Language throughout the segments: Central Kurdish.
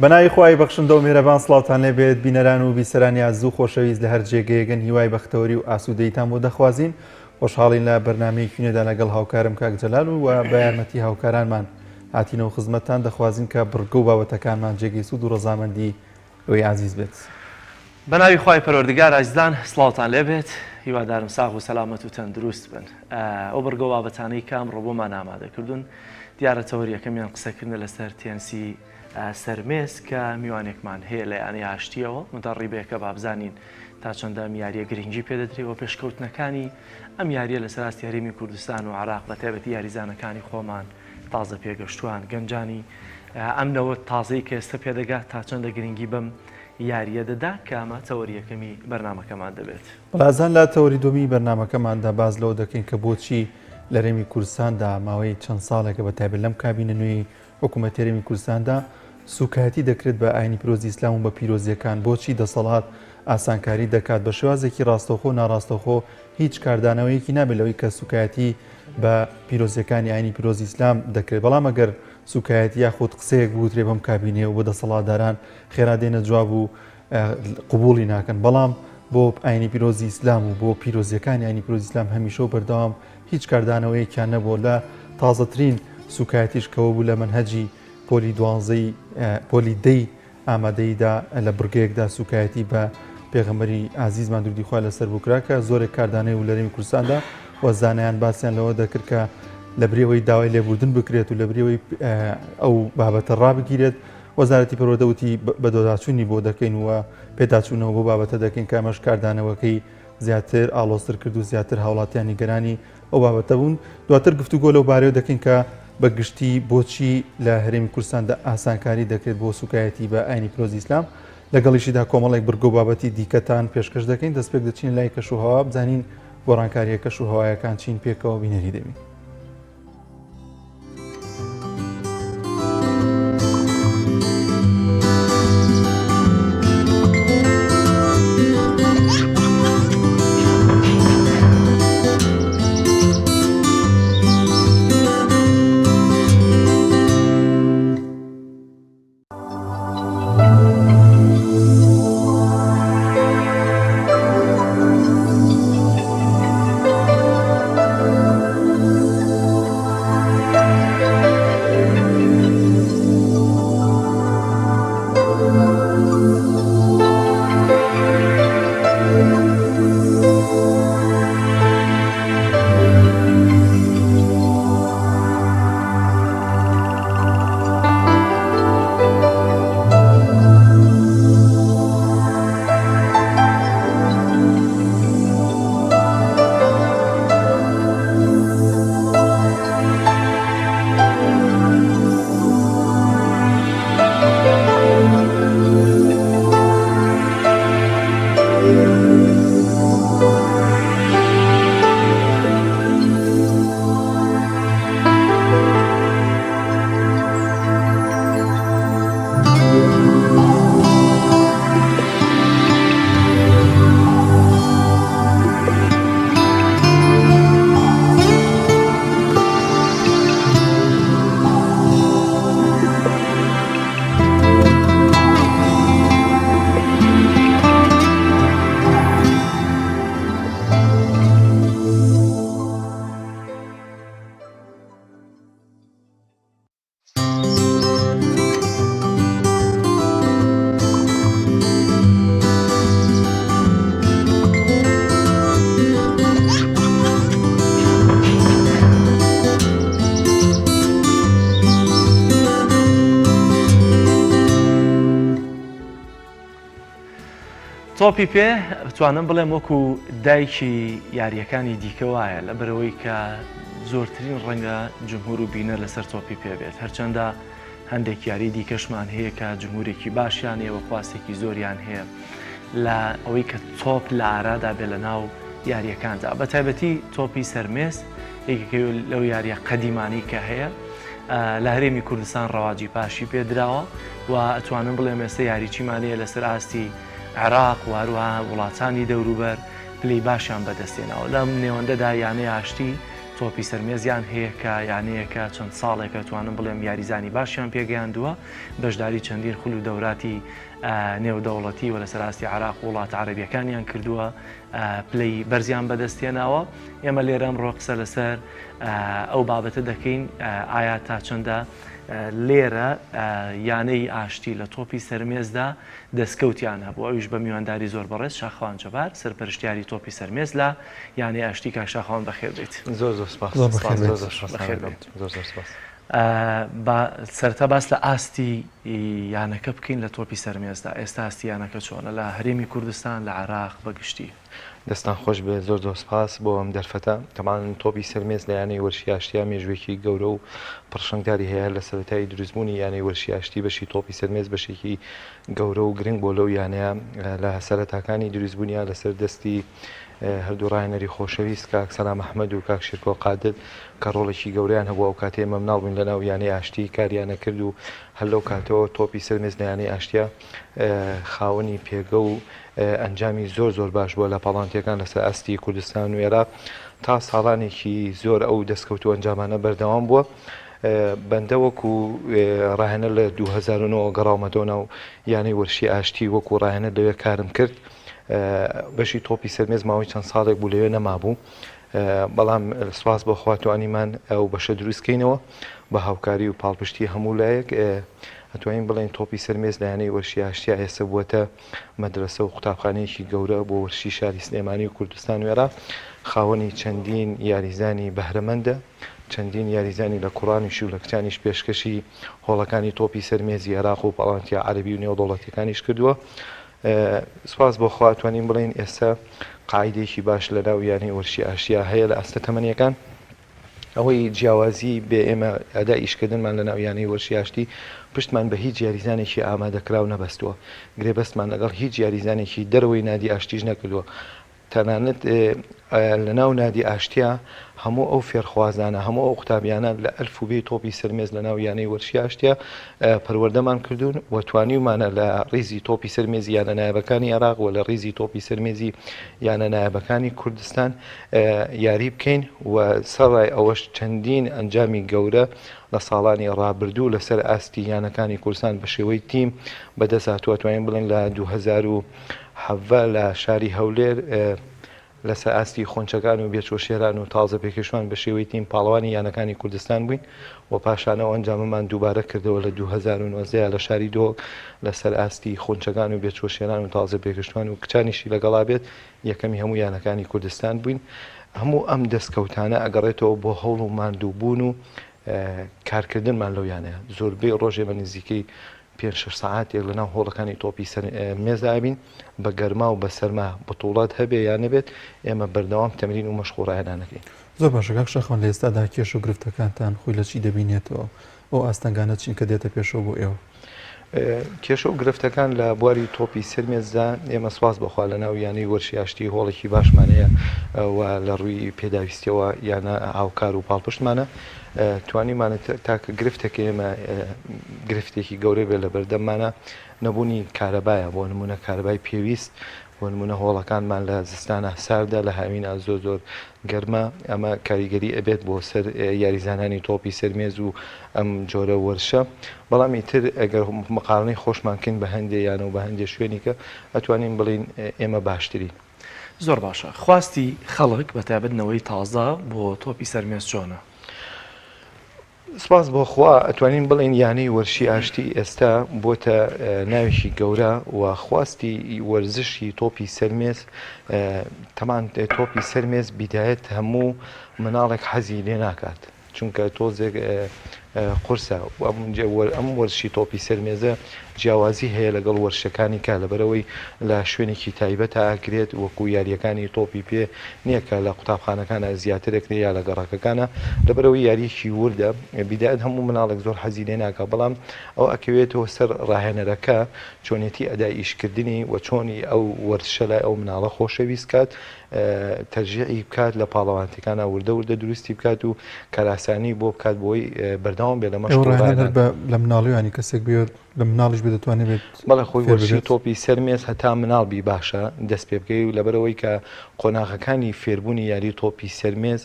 بەناوی خوای بەخشندە و میهرەبان سڵاوتان لێبێت بینەران و بیسەرانی ئازوو خۆشەویست لە هەر جێگەیەکن هیوای بەختەوەری و ئاسوودەیتان بۆ دەخوازین. خۆشحاڵین لە بەرنامەی کوێنێدا لەگەڵ هاوکارم کاک جەلال و بە یارمەتی هاوکارانمان هاتینەوە خزمەتتان دەخوازین کە بڕگە و بابەتەکانمان جێگەی سوود و ڕەزامەندی ئەوەی عزیز بێت. بەناوی خوای پەروەردگار ئازیزان سڵاوتان لێبێت، هیوادارم ساغ و سەلامەت و تەندروست بن. ئەو بڕگە و بابەتانەی کام ڕۆبۆمان ئامادەکردوون دیارە تەوەریەکەمیان قسەکردن لەسەر تێنسی سەرمێز کە میوانێکمان هەیە لە یانەی ئاشتیەوە مدەڕی بێکە بابزانین تا چەندە میاریە گرنگی پێدەدرێەوە پێشکەوتنەکانی ئەم یاریە لەسەر ئاستی هەرێمی کوردستان و عراق بە تایبەتی یاریزانەکانی خۆمان تازە پێگەشتووان گەنجانی ئەمنەوە تازەی کە ئێستا پێدەگات تا چەندە گرنگی بەم یاریە دەدا کامە تەوەریەکەمی بەرنامەکەمان دەبێت. بەڵازان لە تەوەری دومی بەرنامەکەماندا باز لەوە دەکەین کە بۆچی لە هەرێمی کوردستاندا ماوەی چەند ساڵێکە بە تایبەت لەم کابینە نوێی حکوومەتی هەرێمی کوردستاندا سوکایەتی دەکرێت بە ئاینی پیرۆزی ئیسلام و بە پیرۆزیەکان بۆچی دەسەڵات ئاسانکاری دەکات بە شێوازێکی ڕاستەوخۆ ناڕاستەوخۆ هیچ کاردانەوەیەکی نابێت لەوەی کە سوکایەتی بە پیرۆزیەکانی ئاینی پیرۆزی ئیسلام دەکرێت. بەڵام ئەگەر سوکایەتی یاخود قسەیەک بوترێ بەم کابینێ و بۆ دەسەڵاتداران خێرا دێنە جواب و قبوڵی ناکەن، بەڵام بۆ ئاینی پیرۆزی ئیسلام و بۆ پیرۆزیەکانی ئاینی پیرۆزی ئیسلام هەمیشە و بەردەوام هیچ کاردانەوەیەکیان نەبوو. لە تازەترین سوکایەتیش کەوە بوو لە منهەجی پۆلی 12 پۆلی 10 ئامادەیدا لە بڕگەیەکدا سوکایەتی بە پێغەمبەری ئازیزمان دوودیخوا لەسەر بووکرا کە زۆرێک کاردانەی و لە هەرێمی کوردستاندا وەزانیان باسییان لەوە دەکرد کە لە برێەوەی داوای لێبوردن بکرێت و لە برێەوەی ئەو بابەتە ڕابگیرێت. وەزارەتی پەروەردەوتی بە دۆداچوونی بۆ دەکەین وە پێداچوونەوە بۆ بابەتە دەکەین کە ئەمەش کاردانەوەکەی زیاتر ئاڵۆزتر کرد و زیاتر هاوڵاتیانی گەرانی ئەو بابەتە بوون. دواتر گفتوگۆ لەو بارەوە دەکەین کە بە گشتی بۆچی لە هەرێمی کوردستاندا ئاسانکاری دەکرێت بۆ سوکایەتی بە ئاینی پیرۆزی ئیسلام. لەگەڵیشیدا کۆمەڵێک بڕگە و بابەتی دیکەتان پێشکەش دەکەین. دەستپێک دەچین لای کەشوهەوا بزانین گۆڕانکاریە کەشوهەوایەکان چین پێکەوە بینەری دەبین. تۆپی پێ بتوانم بڵێم وەکو دایکی یاریەکانی دیکە وایە لە بەرەوەی کە زۆرترین ڕەنگە جمهور و بینە لەسەر تۆپی پێ بێت. هەرچەندە هەندێک یاری دیکەشمان هەیە کە جمهورێکی باشیان هەیە و خواستێکی زۆریان هەیە لە ئەوەی کە تۆپ لە ئارادا بێ لە ناو یاریەکاندا. بە تایبەتی تۆپی سەرمێز یەکێکی لەو یاریە قەدیمانی کە هەیە لە هەرێمی کوردستان ڕەواجی پاشی پێدراوە و ئەتوانم بڵێم ئێستا یاریچیمانەیە لەسەر ئاستی عێراق واروها وڵاتانی دەوروبەر پلەی باشیان بەدەستێنەوە. لەم نێوەندەدا یانەی ئاشتی تۆپی سەرمێزیان هەیە کە یانەیەکە چەند ساڵێکە توانم بڵێم یاریزانی باشیان پێگەیاندووە بەشداری چەندین خول و دەوراتی نێودەوڵەتی و لە سەراستی عراق و وڵاتە عەرەبیەکانیان کردووە پلەی بەرزیان بەدەستێناوە. ئێمە لێرە ئەمڕۆ قسە لەسەر ئەو بابەتە دەکەین ئایا تا چەندە لێرە یانەی ئاشتی لە تۆپی سەرمێزدا دەستکەوتیان هەبوو. ئەویش بە میوانداری زۆر بەڕێز شاخوان جەبار سەرپەرشتیاری تۆپی سەرمێز لە یانەی ئاشتی کاک شاخوان بەخێر بێت. زۆر سپاس. بە سەرتا باس لە ئاستی یانەکە بکەین لە تۆپی سەرمێزدا. ئێستا ئاستی یانەکە چۆنە لە هەرێمی کوردستان لە عێراق بەگشتی؟ دەستان خۆش بێ زۆر سپاس بۆ ئەم دەرفەتە. تەمان تۆپی سەرمێز لە یانەی وەرشی ئاشتیا مێژوێکی گەورە و پڕشنگداری هەیە لە سەرەتایی دروستبوونی یانەی وەرشی ئاشتی بەشی تۆپی سەرمێز بەشێکی گەورە و گرنگ بۆ لەو یانەیە لە سەرەتاکانی دروستبوونیە لەسەر دەستی هەردوو ڕاهێنەری خۆشەویست کاک سەلام ئەحمەد و کاک شیرکۆ قادر کە ڕۆڵێکی گەوریان هەبوو ئەو کاتێ مەمناڵ بووین لەناو یانەی ئاشتی کاریانە کرد و هەر لەو کاتەوە تۆپی سەرمێز لە یانەی ئاشتیا خاوەنی پێگە و ئەنجامی زۆر باش بووە لە پاڵانتیەکان لەسەر ئاستی کوردستان و عێراق تا ساڵانێکی زۆر ئەو دەستکەوتو ئەنجامانە بەردەوام بووە. بەندە وەکو ڕاهێنە لە 2009 گەڕاومەتەوە ناو یانەی وەرشی ئاشتی وەکو ڕاهێنە لەوێ کارم کرد. بەشی تۆپی سەرمێز ماوەی چەند ساڵێک بوو لەوێ نەمابوو، بەڵام سواس بە خواتوانیمان ئەو بەشە دروستکەینەوە بە هاوکاری و پاڵپشتی هەموو لایەک ئەتوانین بڵێن تۆپی سەرمێز لە یانەی وەرشی ئاشتیا ئێستا بووەتە مەدرسە و قوتابخانەیەکی گەورە بۆ وەرشی شاری سلێمانی و کوردستان و عێراق. خاوەنی چەندین یاریزانی بەهرەمەندە، چەندین یاریزانی لە کوڕانیش و لە کچانیش پێشکەشی هۆڵەکانی تۆپی سەرمێزی عێراق و پاڵانتیا عەرەبی و نێودەوڵەتیەکانیش کردووە. سواس بۆ خواتوانین بڵێن ئێستا قاعدێکی باش لە ناو یانەی وەرشی ئاشتیا هەیە لە ئەستە تەمەنیەکان ئەوەی جیاوازی بێ ئێمە ئەدا ئیشکردنمان لە ناو یانەی وەرشی ئاشتی پشتمان بە هیچ یاریزانێکی ئامادەکراو نەبەستووە، گرێبەستمان لەگەڵ هیچ یاریزانێکی دەرەوەی نادی ئاشتیش نەکردووە. تەنانەت لە ناو نادی ئاشتیا هەموو ئەو فێرخوازانە هەموو ئەو قوتابیانە لە ئەلفوبێی تۆپی سەرمێز لە ناو یانەی وەرشی ئاشتیا پەروەردەمان کردوون و توانیمانە لە ڕیزی تۆپی سەرمێزی یانە نایبەکانی عێراق و لە ڕیزی تۆپی سەرمێزی یانە نایبەکانی کوردستان یاری بکەین و سەرڕای ئەوەش چەندین ئەنجامی گەورە لە ساڵانی ڕابردوو لەسەر ئاستی یانەکانی کوردستان بە شێوەی تیم بەدەستهاتووە. توانین بڵێن لە 2007 لە شاری هەولێر لەسەر ئاستی خۆنچەکان و بێچۆشێران و تازە پێکەشوان بە شێوەی تیم پاڵەوانی یانەکانی کوردستان بووین و پاشانەوە ئەنجامەمان دووبارە کردەوە لە 2019 لە شاری دۆک لەسەر ئاستی خۆنچەکان و بێچۆشێران و تازە پێکەشوان و کچانیشی لەگەڵا بێت یەکەمی هەموو یانەکانی کوردستان بووین. هەموو ئەم دەستکەوتانە ئەگەڕێتەوە بۆ هەوڵ و ماندووبوون و کارکردنمان لەو یانەیە. زۆربەی ڕۆژێ بە نزیکەی 5-6 ساعاتێک لەناو هۆڵەکانی تۆپی سەرمێزدا بین بە گەرما و بە سەرما بەتوڵات هەبێ یان نەبێت ئێمە بەردەوام تەمرین و مەشقوڕایانەکەین. زۆر باشە کاک شاخوان لە ئێستادا کێش و گرفتەکانتان خۆی لە چی دەبینێتەوە؟ ئەو ئاستەنگانە چین کە دێتە پێشەوە بۆ ئێوە؟ کێشە و گرفتەکان لە بواری تۆپی سەرمێزدا ئێمە سواس بەخوا لە ناو یانەی وەرشی ئاشتی هۆڵێکی باشمانەیە و لە ڕووی پێداویستیەوە یانە هاوکار و پاڵپشتمانە توانیمانە تاکە گرفتێک ئێمە گرفتێکی گەورەی بێ لە بەردەممانە نەبوونی کارەبایە بۆ نمونە کارەبای پێویست بۆ نمونە هۆڵەکانمان لە زستانە ساردا لە هاوینە زۆر گەرمە ئەمە کاریگەری ئەبێت بۆ سەر یاریزانانی تۆپی سەرمێز و ئەم جۆرە وەرشە. بەڵامی تر ئەگەر مقارنەی خۆشمانکەین بە هەندێک یانە و بە هەندێک شوێنی کە ئەتوانین بڵین ئێمە باشترین. زۆر باشە. خواستی خەڵک بە تایبەتنەوەی تازە بۆ تۆپی سەرمێز چۆنە؟ سپاس بۆ خوا ئەتوانین بڵین یانەی وەرشی ئاشتی ئێستا بۆتە ناوێکی گەورە و خواستی وەرزشی تۆپی سەرمێز تەمان تۆپی سەرمێز بیدایەت هەموو مناڵێک حەزی لێ ناکات چونکە تۆزێک قورسە ئەم وەرشی تۆپی سەرمێزە جیاوازی هەیە لەگەڵ وەرشەکانی کا لەبەرەوەی لە شوێنێکی تایبەتە ئاگرێت وەکو یاریەکانی تۆپی پێ نییەکە لە قوتابخانەکانە زیاترێک یا لە گەڕاکەکانە لەبەرەوەی یاریەکی وردە بیدایەت هەموو مناڵێک زۆر حەزی لێ ناکە بەڵام ئەو ئەکەوێتەوە سەر ڕاهێنەرەکە چۆنێتی ئەدای ئیشکردنی و چۆنی ئەو وەرشە لای ئەو مناڵە خۆشەویست کات تەرجیعی بکات لە پاڵەوانتەکانە وردە دروستی بکات و کاراسانی بۆ بکات بۆی بەردەوام بەردەوام بێ لە ئەو مەشق ڕاهێنان هەر بە لە مناڵیانی کەسێک بێت لە مناڵیش بێ دەتوانێت بێت بەڵێ خۆی فێر وەرشی ببێت. تۆپی سەرمێز هەتا مناڵبی باشە دەست پێ بکەی و لەبەرەوەی کە قۆناغەکانی فێربوونی یاری تۆپی سەرمێز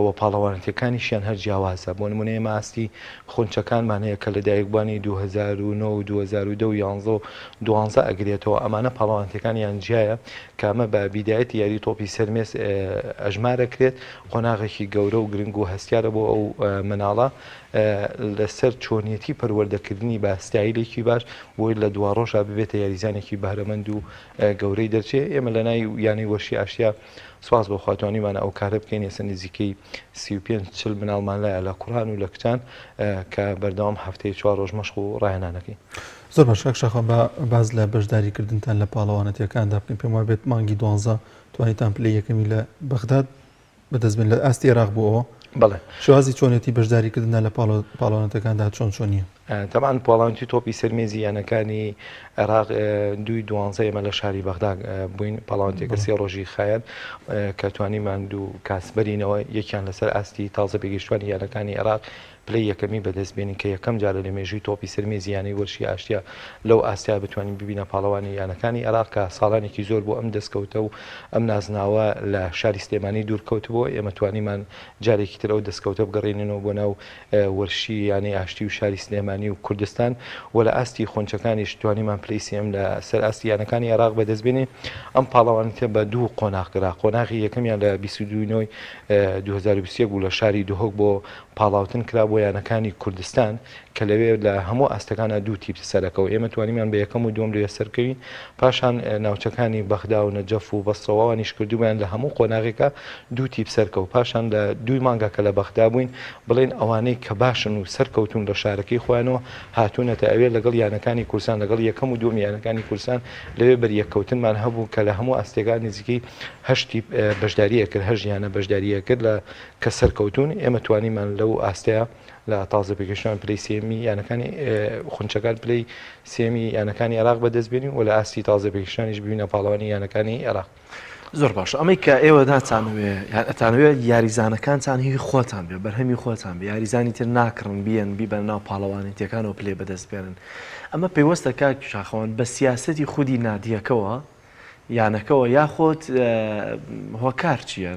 و پاڵەوانەتەکانیشیان هەر جیاوازە. بۆ نمونەیە ماستی خونچەکانمان هەیە کە لە دایکبوانی 2009 و 2012 و 11 ئەگرێتەوە ئەمانە پاڵەوانەتەکانیان جیایە کە ئەمە بە بیدایەتی یاری تۆپی سەرمێز ئەژمارەکرێت قۆناغێکی گەورە و گرنگ و هەستیارە بۆ ئەو مناڵە لەسەر چۆنیەتی پەروەردەکردنی بە ستایلێکی باش بۆی لە دوا ڕۆژە ببێتە یاریزانێکی بەهرەمەند و گەورەی دەرچێت. ئێمە لە ناوی یانی وەرشی ئاشتیا سواز بۆ خواتوانیمانە ئەو کارە بکەین ێستا نزیکەی 35-40 مناڵمان لایە لە کوڕان و لە کچان کە بەردەوام هەفتەی 4 ڕۆژ مەشق و ڕاهێنانەکەی. زۆر باش شەخۆ بە باز لە بەشداریکردنتان لە پاڵەوانەتیەکاندا بکەین پێم وایە بێت مانگی 12 توانیتان پلەی یەکەمی لە بەغداد بەدەستبێن لە ئاستی عێراق بووەوە. بەڵێ شوازی چۆنێتی بەشداریکردنە لە پاڵەوانەتەکاندا چۆنیە؟ تەمان پاڵاوانتی تۆپی سەرمێزی یانەکانی عێراق 2/12 ئێمە لە شاری بەغداد بووین پاڵاوانتێکە 3 ڕۆژی خایەن کە توانیمان دوو کاسبەرینەوە یەکیان لەسەر ئاستی تازە پێگەیشتوانی یانەکانی عێراق پلەی یەکەمی بەدەستبێنین کە یەکەم جارە لە مێژووی تۆپی سەرمێزی یانەی وەرشی ئاشتیا لەو ئاسیا بتوانین ببینە پاڵەوانی یانەکانی عێراق کە ساڵانێکی زۆر بۆ ئەم دەستکەوتە و ئەم نازناوە لە شاری سلێمانی دوورکەوتبووە. ئێمە توانیمان جارێکی تر ئەو دەستکەوتە بگەڕێنینەوە بۆ ناو وەرشی یانەی ئاشتی و شاری سلێمانی و کوردستان و لە ئاستی خۆنچەکانیش توانیمان پلەی سێم لە سەر ئاستی یانەکانی عێراق بەدەستبێنێ. ئەم پاڵەوانتە بە دوو قۆناغکرا قۆناغی یەکەمیان لە 22 2021 بوو لە شاری دوهۆک بۆ پاڵاوتن کرا بۆ یانەکانی کوردستان کە لەوێ لە هەموو ئاستەکانە دوو تیپ سەرەکەەوە ئێمە توانیمان بە یەکەم و دوم لێ سەرکەوین پاشان ناوچەکانی بەغدا و نەجەف و بەسڕەوانیش کردویان لە هەموو قۆناغێکە دوو تیپ سەرکە و پاشان لە دوی مانگە کە لە بەغدا بووین بڵێن ئەوانەی کە باشن و سەرکەوتون لە شارەکەی خۆیانەوە هاتوونەتە ئەوێ لەگەڵ یانەکانی کورسان لەگەڵ یەکەم و دوم یانەکانی کورسان لەوێ بەریەکەوتنمان هەبوو کە لە هەموو ئاستێگان نزیکەی هەشتی بەشداریە کرد هەژ یانە بەشداریە کرد لە کە سەرکەوتون ئێمە توانیمان لەو ئاستەیە لە تازە پێگەشتوان پلەی سێمی یانەکانی خونچەکان پلەی سێمی یانەکانی عێراق بەدەستبێنین و لە ئاستی تازە پێگەشتوانیش ببینە پاڵەوانی یانەکانی عێراق. زۆر باش ئەمەی کە ئێوە ئەتانوێت یاریزانەکانتان هی خۆتان بێ بەرهەمی خۆتان بێ یاریزانی تر ناکڕن بیان بیبەن ناو پاڵەوانێتیەکانەوە پلێ بەدەستبێنن. ئەمە پێوەستە کاک شاخەوان بە سیاسەتی خودی نادیەکەوە یانەکەەوە یاخۆت هۆکار چییە؟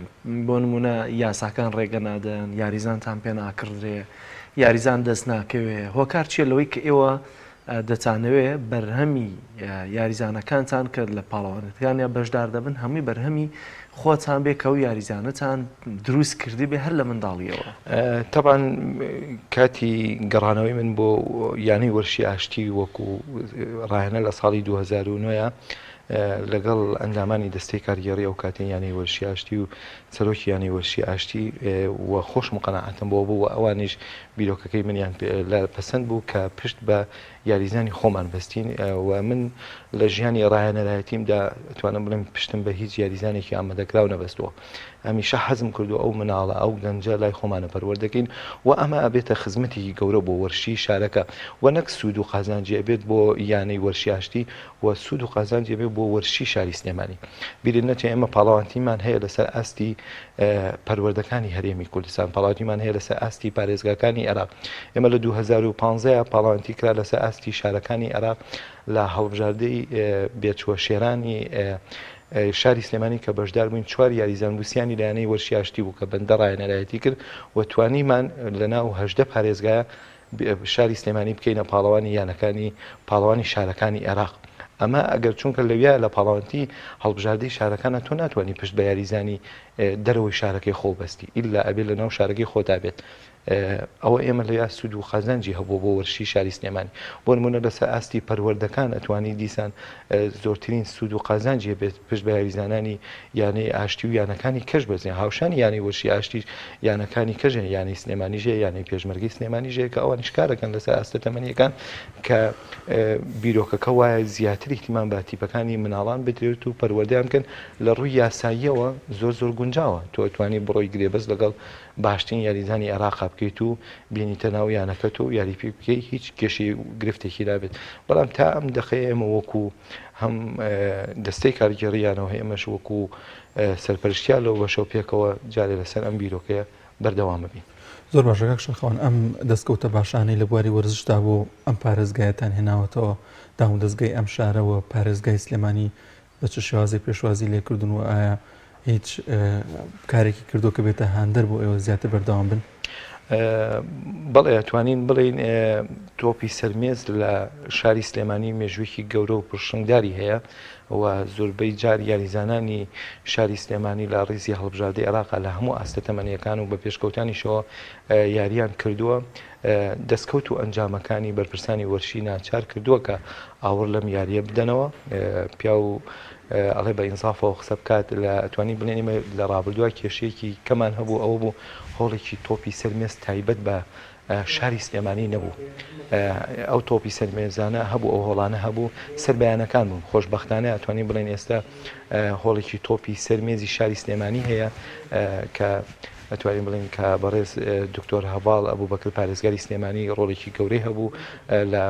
بۆ نمونە یاساکان ڕێگە نادەن یاریزانتان پێ ناکردرێ یاریزان دەست ناکەوێ هۆکار چیە لەوەی کە ئێوە دەتانەوێت بەرهەمی یاریزانەکانتان کە لە پاڵەوانەتەکان یا بەشدار دەبن هەمووی بەرهەمی خۆتان بێ کە و یاریزانەتان دروست کردی بێ هەر لە منداڵیەوە. تەبان کاتی گەڕانەوەی من بۆ یانەی وەرشی ئاشتی وەکو ڕاهێنە لە ساڵی 2009 لەگەڵ ئەندامانی دەستەی کارگەڕی ئەو کاتێن یانەی وەرشی ئاشتی و سەرۆکی یانەی وەرشی ئاشتی و خۆشم قەناعەتم بۆ بوو و ئەوانیش بیرۆکەکەی منیان لە پەسەند بوو کە پشت بە یاریزانی خۆمان بەستین و من لە ژیانی ڕاهێنەرایەتیمدا ئەتوانم بڵێم پشتم بە هیچ یاریزانێکی ئامادەکراو نەبەستووە. ئەمیشە حەزم کردو ئەو مناڵە ئەو گەنجە لای خۆمانە پەروەردەکەین و ئەمە ئەبێتە خزمەتێکی گەورە بۆ وەرشی شارەکە و نەک سوود و قازانجی ئەبێت بۆ یانەی وەرشی ئاشتی و سوود و قازانجی ئەبێت بۆ وەرشی شاری سلێمانی. بیرن نەچێ ئێمە پاڵەوانتیمان هەیە لەسەر ئاستی پەروەردەکانی هەرێمی کوردستان پاڵاوانتیمان هەیە لەسەر ئاستی پارێزگاکانی عێراق. ئێمە لە 2015 پاڵاوانتی کرا لەسەر ئاستی شارەکانی عێراق لە هەڵبژاردەی بێچوە شێرانی شاری سلێمانی کە بەشدار بووین 4 یاریزان بوسیانی لایەنەی وەرشی ئاشتی بوو کە بەندە ڕاهێنەرایەتی کرد و توانیمان لە ناو 18 پارێزگایە شاری سلێمانی بکەینە پاڵەوانی یانەکانی پاڵەوانی شارەکانی عێراق. ئەمە ئەگەر چونکە لەویە لە پاڵاوانتی هەڵبژاردەی شارەکانە تۆ ناتوانانی پشت بە یاریزانی دەرەوەی شارەکەی خۆ بەستی ئیلا ئەبێت لە ناو شارەکەی خۆتا بێت. ئەوە ئێمە لە یا سوود و خەزانجی هەبوو بۆ وەرشی شاری سلێمانی بۆ نمونە لەسەر ئاستی پەروەردەکان ئەتوانی دیسان زۆرترین سوود و قازانجی بێت پشت بە یاریزانانی یانەی ئاشتی و یانەکانی کەش بەزێن هاوشانی یانەی وەرشی ئاشتی یانەکانی کەژێن یانەی سلێمانیژێ یانەی پێشمەرگی سلێمانیژێ کە ئەوانیش کارەکەن لەسەر ئاستە تەمەنیەکان کە بیرۆکەکە وایە زیاتر احتیمام بە تیپەکانی مناڵان بدرێت و پەروەردەیان بکەن لە ڕووی یاساییەوە زۆر گونجاوە تۆ ئەتوانی بڕۆی گرێبەست لەگەڵ باشترین یاریزانی عێراق بکەیت و بینیتە ناو یانەکەت و یاری پێ بکەیت هیچ کێشی گرفتێکی دابێت. بەڵام تا ئەم دەخەیە ئێمە وەکو هەم دەستەی کارگەڕیانەوە ئێمەش وەکو سەرپەرشتیان لەو بەشەو پێکەوە جارێ لەسەر ئەم بیرۆکەیە بەردەوامە بین. زۆر باشەکە شەخەوان ئەم دەستکەوتە باشانەی لە بواری وەرزشدا بۆ ئەم پارێزگایەتان هێناوەتەوە دام دەستگای ئەم شارەوە پارێزگای سلێمانی بە چ شێوازی پێشوازی لێکردن و ئایا هیچ کارێکی کردو کە بێتە هاندەر بۆ ئێوە زیاتر بەردەوام بن؟ بەڵێ توانین بڵین تۆپی سەرمێز لە شاری سلێمانی مێژوویەکی گەورە و پرشنگداری هەیە و زۆربەی جار یاریزانانی شاری سلێمانی لە ڕیزی هەڵبژاردەی عێراقا لە هەموو ئاستە تەمەنیەکان و بە پێشکەوتانیشەوە یاریان کردووە دەستکەوت و ئەنجامەکانی بەرپرسانی وەرشی ناچار کردووە کە ئاور لەم یاریە بدەنەوە پیا و ئەڵێ بە ئینسافەوە قسە بکات لە ئەتوانی بڵێنمە لە ڕابردووە کێشەیەکی کەمان هەبوو ئەوە بوو هۆڵێکی تۆپی سەرمێز تایبەت بە شاری سلێمانی نەبوو ئەو تۆپی سەرمێزانە هەبوو ئەو هۆڵانە هەبوو سەر بەیانەکان بوون خۆشبەختانە ئەتوانی بڵێن ئێستا هۆڵێکی تۆپی سەرمێزی شاری سلێمانی هەیە کە ئەتوانین بڵین کە بەڕێز دکتۆر هەڤاڵ ئەبوو بەکر پارێزگاری سلێمانی ڕۆڵێکی گەورەی هەبوو لە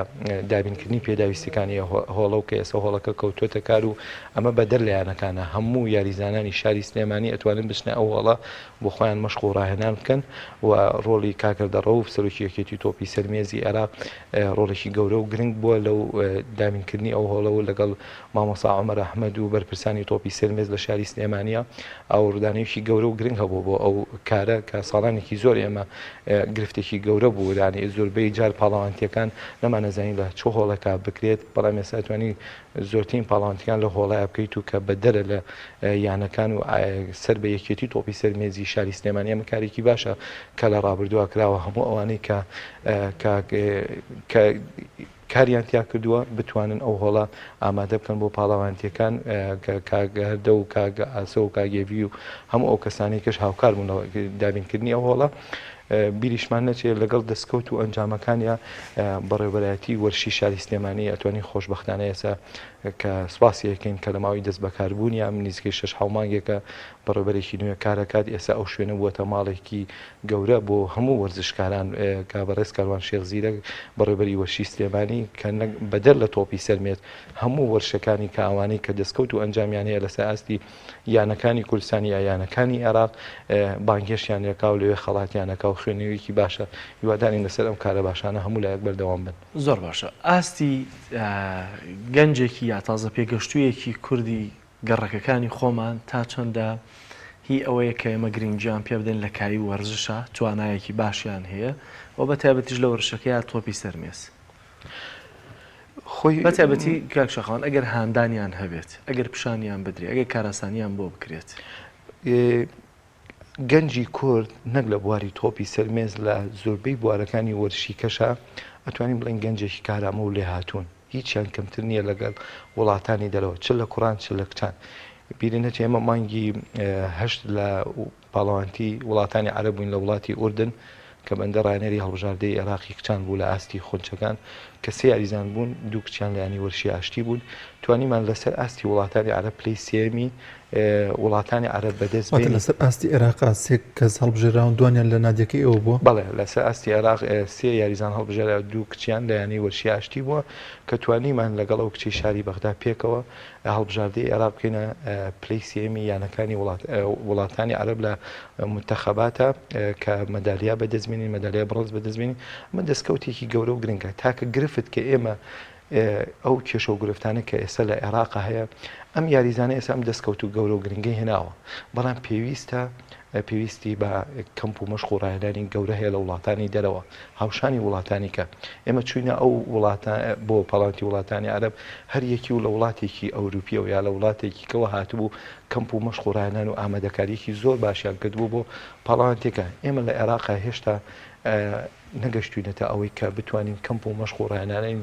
دابینکردنی پێداویستەکانی هۆڵە و کە ئێستا هۆڵەکە کەوتوێتە کار و ئەمە بەدەر لایەنەکانە هەموو یاریزانانی شاری سلێمانی ئەتوانن بچنە ئەو هۆڵە بۆ خۆیان مەشق و ڕاهێنان بکەن و ڕۆڵی کاکردەڕەوف سەرۆکی یەکێتی تۆپی سەرمێزی عێراق ڕۆڵێکی گەورە و گرنگ بووە لەو دابینکردنی ئەو هۆڵە و لەگەڵ مامۆستا عومەر ئەحمەد و بەرپرسانی تۆپی سەرمێز لە شاری سلێمانیە ئاوردانەیەکی گەورە و گرنگ هەبوو بۆ ئەو کارە کە ساڵانێکی زۆر ئێمە گرفتێکی گەورە بوو دانی زۆربەی جار پاڵاوانتیەکان نەمانەزانین لە چۆ هۆڵەکە بکرێت بەڵام ئێستا ئەتوانی زۆرترین پاڵاوانتیەکان لە هۆڵایە بکەیت و کە بەدەرە لە یانەکان و سەر بە یەکێتی تۆپی سەرمێزی شاری سلێمانی ئەمە کارێکی باشە کە لە ڕابردووە کراوە هەموو ئەوانەی کە کاریان تیا کردووە بتوانن ئەو هۆڵە ئامادە بکەن بۆ پاڵاوانتیەکان کاگەردە و کاگە ئاسە و کاگێوی و هەموو ئەو کەسانی کەش هاوکار بوونەوە دابینکردنی ئەو هۆڵە بیریشمان نەچێت لەگەڵ دەستکەوت و ئەنجامەکانیە بەڕێوەبەرایەتی وەرشی شاری سلێمانی ئەتوانی خۆشبەختانە ئێستا کە سواسی یەکەین کە لە ماوەی دەست بەکاربوونی ئەم نزیکەی 6 مانگێکە بەڕێوەبەرێکی نوێ کارەکات ئێستا ئەو شوێنە بووەتە ماڵێکی گەورە بۆ هەموو وەرزشکاران کە بەڕێز کاروان شێخ زیرەک بەڕێوەبەری وەرشی سلێمانی کە بەدەر لە تۆپی سەرمێت هەموو وەرشەکانی کە ئەوانەی کە دەستکەوت و ئەنجامیان هەیە لەسەر ئاستی یانەکانی کوردستانی یا یانەکانی عێراق بانگێشیان لێکا و لەوێ خەڵاتیانەکە و خوێنەوەیەکی باشە هیوادارین لەسەر ئەم کارە باشانە هەموو لایەک بەردەوام بن. زۆر باشە ئاستی گەنجێکی یا تازە پێگەشتوویەکی کوردی گەڕەکەکانی خۆمان تا چەندە هی ئەوەیە کە ئێمە گرنگجیان پێ بدەین لە کاری وەرزشە توانایەکی باشیان هەیە و بە تایبەتیش لە وەرشەکەی تۆپی سەرمێز خۆی بە تایبەتی کاک شەخان ئەگەر هاندانیان هەبێت ئەگەر پیشانیان بدرێت ئەگەر کاراسانیان بۆ بکرێت گەنجی کورد نەک لە بواری تۆپی سەرمێز لە زۆربەی بوارەکانی وەرشی کەشە ئەتوانین بڵێن گەنجێکی کارامە و لێ هاتوون هیچیان کەمتر نییە لەگەڵ وڵاتانی دەرەوە چ لە کوڕان چ لە کچان بیری نەچێ ئێمە مانگی هەشت لە پاڵەوانتی وڵاتانی عەرەب بووین لە وڵاتی ئوردن کە بەندە ڕایەنەری هەڵبژاردەی عێراقی کچان بوو لە ئاستی خۆنچەکان کە سێ یاریزان بوون دوو کچیان لایانی وەرشی ئاشتی بوون توانیمان لەسەر ئاستی وڵاتانی عەرەب پلەی سێمی وڵاتانی عەرەب بەدەست بێنین لەسەر ئاستی عێراقا سێ کەس هەڵبژێراون دوانیان لە نادیەکەی ئەوە بووە بەڵێ لەسەر ئاستی عێراق سێ یاریزان هەڵبژێرا دوو کچیان لایانی وەرشی ئاشتی بووە کە توانیمان لەگەڵ ئەو کچی شاری بەغدا پێکەوە هەڵبژاردەی عێراق بکەینە پلەی سێمی یانەکانی وڵاتانی عەرەب لە منتەخەباتە کە مەدالیا بەدەستبێنین مەدالیا بڕۆز بەدەستبێنین ئەمە دەستکەوتێکی گەورە و گرنگە تاکە گرفت کە ئێمە ئەو کێشە و گرفتانە کە ئێستا لە عێراق هەیە ئەم یاریزانە ئێستا ئەم دەستکەوت و گەورە و گرنگەی هێناوە بەڵام پێویستی بە کەمپ و مەشق و ڕاهێنانی گەورە هەیە لە وڵاتانی دەرەوە هاوشانی وڵاتانی کە ئێمە چوینە ئەو بۆ پاڵاتی وڵاتانی عەرەب هەر یەکی و لە وڵاتێکی ئەوروپیە و یا لە وڵاتێکی کەوە هاتبوو کەمپ و مەشق و ڕاهێنان و ئامادەکاریەکی زۆر باشیان کردبوو بۆ پاڵاوانتێکە ئێمە لە عێراقا هێشتا نەگەشتوینەتە ئەوەی کە بتوانین کەمپ و مەشق و ڕاهێنانەی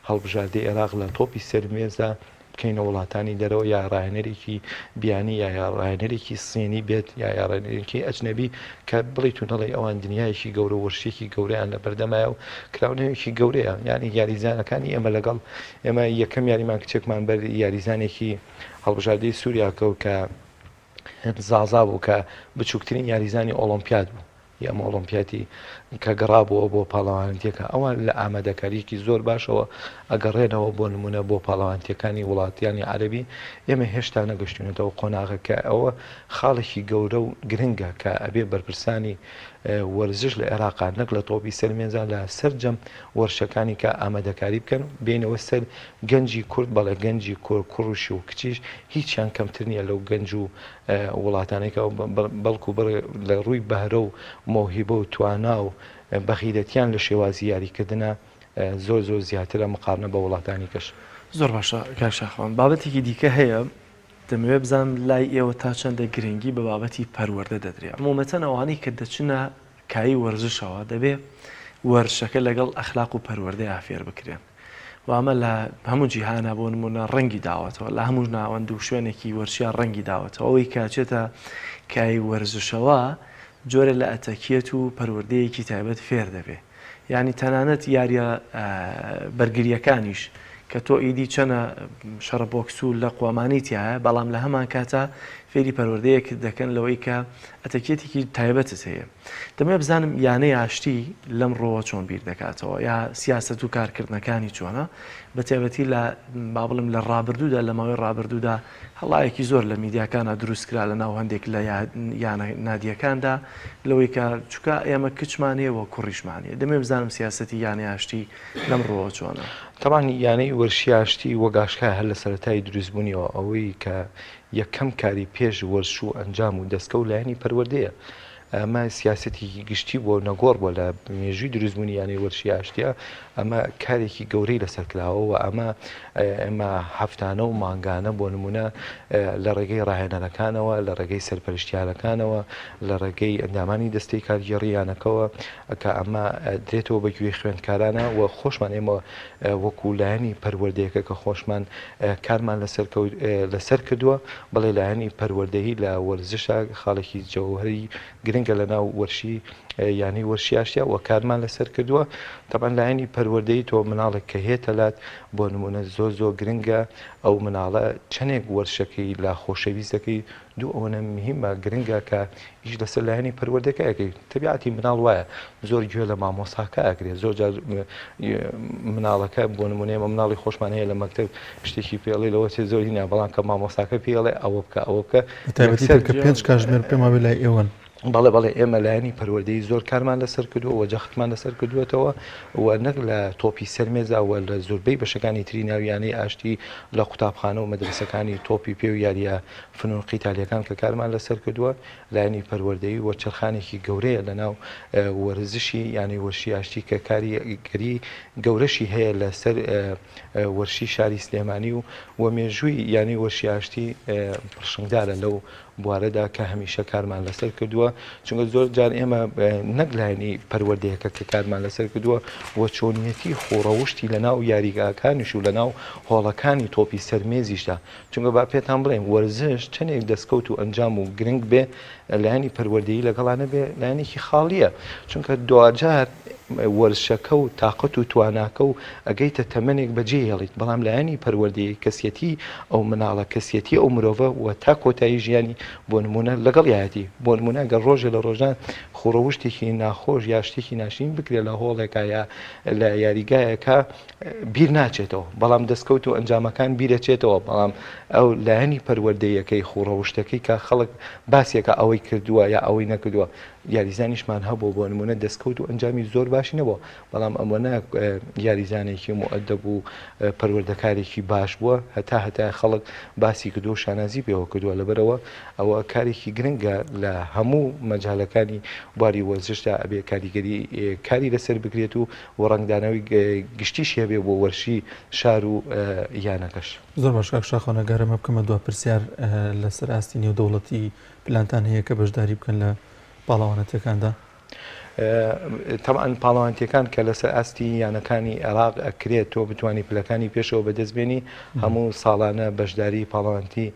هەڵبژاردەی عێراق لە تۆپی سەرمێزدا بکەینە وڵاتانی دەرەوە یا ڕاهێنەرێکی بیانی یا ڕاهێنەرێکی سێنی بێت یا ڕاهێنەرێکی ئەجنەبی کە بڵیت و نەڵێ ئەوان دنیایەکی گەورە وەرشێکی گەورەیان لە بەردەمایە و کراونەیەکی گەورەیە یعنی یاریزانەکانی ئێمە لەگەڵ ئێمە یەکەم یاریمان کچێکمان بەر یاریزانێکی هەڵبژاردەی سووریاکە و کە زازا بوو کە بچووکترین یاریزانی ئۆلۆمپیاد بوو ئەمە ئۆلۆمپیاتی کە گەڕابەوە بۆ پاڵەوانتیەکە ئەوان لە ئامادەکاریکی زۆر باشەوە ئەگەڕێنەوە بۆ نمونە بۆ پاڵەوانتیەکانی وڵاتیانی عەرەبی ئێمە هێشتا نەگەشتونێتەوە قۆناغەکە ئەوە خاڵێکی گەورە و گرنگە کە ئەبێ بەرپرسانی وەرزش لە عێراقا نەک لە تۆپی سەرمێنجان لە سەرجەم وەرشەکانی کە ئامادەکاری بکەن بینەوە سەر گەنجی کورد بەڵێ گەنجی کوڕوشی و کچیش هیچیان کەمتر نییە لەو گەنج و وڵاتانێکەوە بەڵکو لە ڕووی بەهرە و مۆهیبە و توانا و بەخیرەتیان لە شێوازی یاریکردنە زۆر زۆر زیاترە مقارنە بە وڵاتانی کەش. زۆر باشە کاشاخوان بابەتێکی دیکە هەیە دەمەوێت بزانم لای ئێوە تا چەندە گرنگی بە بابەتی پەروەردە دەدرێت مومەتەن ئەوانەی کە دەچنە کایی وەرزشەوە دەبێت وەرشەکە لەگەڵ ئەخلاق و پەروەردەی ئافێر بکرێن وامە لە هەموو جیهانە بۆ نمونە ڕەنگی داوەتەوە لە هەموو ناوەند و شوێنێکی وەرشیان ڕەنگی داوەتەوە ئەوەی کاچێتە کای وەرزشەوە جۆرە لە ئەتەکیەت و پەروەردەیەکی تایبەت فێر دەبێت یعنی تەنانەت یاریە بەرگریەکانیش کە تۆ ئیدی چەنە شەڕە بۆکس و لە قوامانیتیایە بەڵام لە هەمان کاتە فێری پەروەردەیەک دەکەن لەوەی کە ئەتەکیەتێکی تایبەتت هەیە دەمێ بزانم یانەی ئاشتی لەم ڕۆوە چۆن بیر دەکاتەوە یا سیاست و کارکردنەکانی چۆنە بە تایبەتی لە با بڵم لە ڕابردوودا لە ماوەی ڕابردوودا هەڵایەکی زۆر لە میدیاکانە دروستکرا لە ناو هەندێک لە یانە نادیەکاندا لەوەی کە چووکە ئێمە کچمانەیەوە کوڕیشمانە دەمێ بزانم سیاسەتی یانەی ئاشتی لەم ڕۆوە چۆنە تەمان یانەی وەرشی ئاشتی وەگاشکە هەر لە سەرەتای دروستبوونیەوە ئەوەی کە یەکەم کاری پێش وەرش و ئەنجام و دەستکە و لایەنی پەروەردەیە ئەمە سیاسەتی گشتی بۆ نەگۆڕ بۆ لە مێژووی دروستبوونی یانەی وەرشی ئاشتیە ئەمە کارێکی گەورەی لەسەر کراوەوە ئەمە هەفتانە و مانگانە بۆ نمونە لە ڕێگەی ڕاهێنەرەکانەوە لە ڕێگەی سەرپەرشتیارەکانەوە لە ڕێگەی ئەندامانی دەستەی کارگێڕیانەکەوە کە ئەمە درێتەوە بەگوێی خوێندکارانە و خۆشمان ئێمە وەکو لایەنی پەروەردەیەکە کە خۆشمان کارمان لەسەر کردووە بەڵێ لایەنی پەروەردەیی لە وەرزشە خاڵێکی جەوهەری گرنگە لە ناو وەرشی یانی وەرشی ئاشتیا و کارمان لەسەر کردووە تەبەن لایەنی پەروەردەیی تۆ مناڵێک کە هێتە لات بۆ نمونە زۆر گرنگە ئەو مناڵە چەندێک وەرشەکەی لا خۆشەویستەکەی دوو ئەوەنە مهمە گرنگە کە هیچ لەسەر لایەنی پەروەردەکە ئەەکەی تەبیعەتی مناڵ وایە زۆر گوێ لە مامۆساکە ئەگرێت زۆر مناڵەکە بۆ نمونەیەمە مناڵی خۆشمان هەیە لە مەکتەب شتێکی پێڵی لەوە چێ زۆری نە بەڵام کە مامۆساکە پێڵێ ئەوە بکە ئەوە بکە کە 5 کاتژمێر پێما لای ئێوەن بەڵێ ئێمە لایەنی پەروەردەی زۆر کارمان لەسەر کردووە و جەختمان لەسەر کردوێتەوە و نەک لە تۆپی سەرمێزاوە لە زۆربەی بەشەکانی تری ناویانەی ئاشتی لە قوتابخانە و مەدرسەکانی تۆپی پێ و یاریە فنون قیتالیەکان کە کارمان لەسەر کردووە لایەنی پەروەردەیی و چرخانێکی گەورەیە لە ناو وەرزشی یانی وەرشی ئاشتی کە کاریگەری گەورەشی هەیە لەسەر وەرشی شاری سلێمانی و مێژووی یانی وەرشی ئاشتی پڕشنگدارە لەو بوارەدا کە هەمیشە کارمان لەسەر کردووە چونکە زۆر جار ئێمە نەگلایانی پەروەردەیەکە کە کارمان لەسەر کردووە و چۆنیەتی خۆڕەوشتی لە ناو یاریگاکانیش و لە ناو هۆڵەکانی تۆپی سەرمێزیشدا چونکە با پێتان بڵێم وەرزش چەندێک دەستکەوت و ئەنجام و گرنگ بێ لایەنی پەروەردەیی لەگەڵانە بێ لایەنێکی خاڵیە چونکە دوجار وەرشەکە و تااقەت و تواناکە و ئەگەیتە تەمەنێک بەجێ هێڵیت بەڵام لایەنی پەروەردەیی کەسیەتی ئەو مناڵە کەسیەتی ئەو مرۆڤە و تا کۆتایی ژیانی بۆ نمونە لەگەڵ یاەتی بۆ نمونە گەر ڕۆژێ لە ڕۆژان خوڕەوشتێکی ناخۆش یا شتێکی ناشین بکرێت لە هۆڵێکە یا لە یاریگایەکە بیر ناچێتەوە بەڵام دەستکەوت و ئەنجامەکان بیرەچێتەوە بەڵام ئەو لایەنی پەروەردەیەکەی خوڕەوشتەکەی کە خەڵک باسیەکە ئەوەی کردووە یا ئەوەی نەکردووە یاریزانیشمان هەبوو بۆ نمونە دەستکەوت و ئەنجامی زۆر باشی نەبووە بەڵام ئەمەە یاریزانێکی مؤدەب و پەروەردەکارێکی باش بووە هەتا خەڵک باسی کردو و شانازی پێوە کردووە لەبەرەوە ئەوە کارێکی گرنگە لە هەموو مەجالەکانی بواری وەرزشدا ئەبێ کاریگەری کاری لەسەر بکرێت و ڕنگدانەوەی گشتیش هەبێ بۆ وەرشی شار و یانەکەش زۆر باش شاخۆنەگەرەمە بکەمە دو پرسیار لەسەر ئاستی نێودەوڵەتی پلانتان هەیە کە بەشداری بکەن لە پاڵەوانەتەکاندا تەمان پاڵەوانتیەکان کە لەسەر ئاستی یانەکانی عێراق ئەکرێت تۆ بتوانانی پلەکانی پێشەوە بەدەستبێنی هەموو ساڵانە بەشداری پاڵەوانتی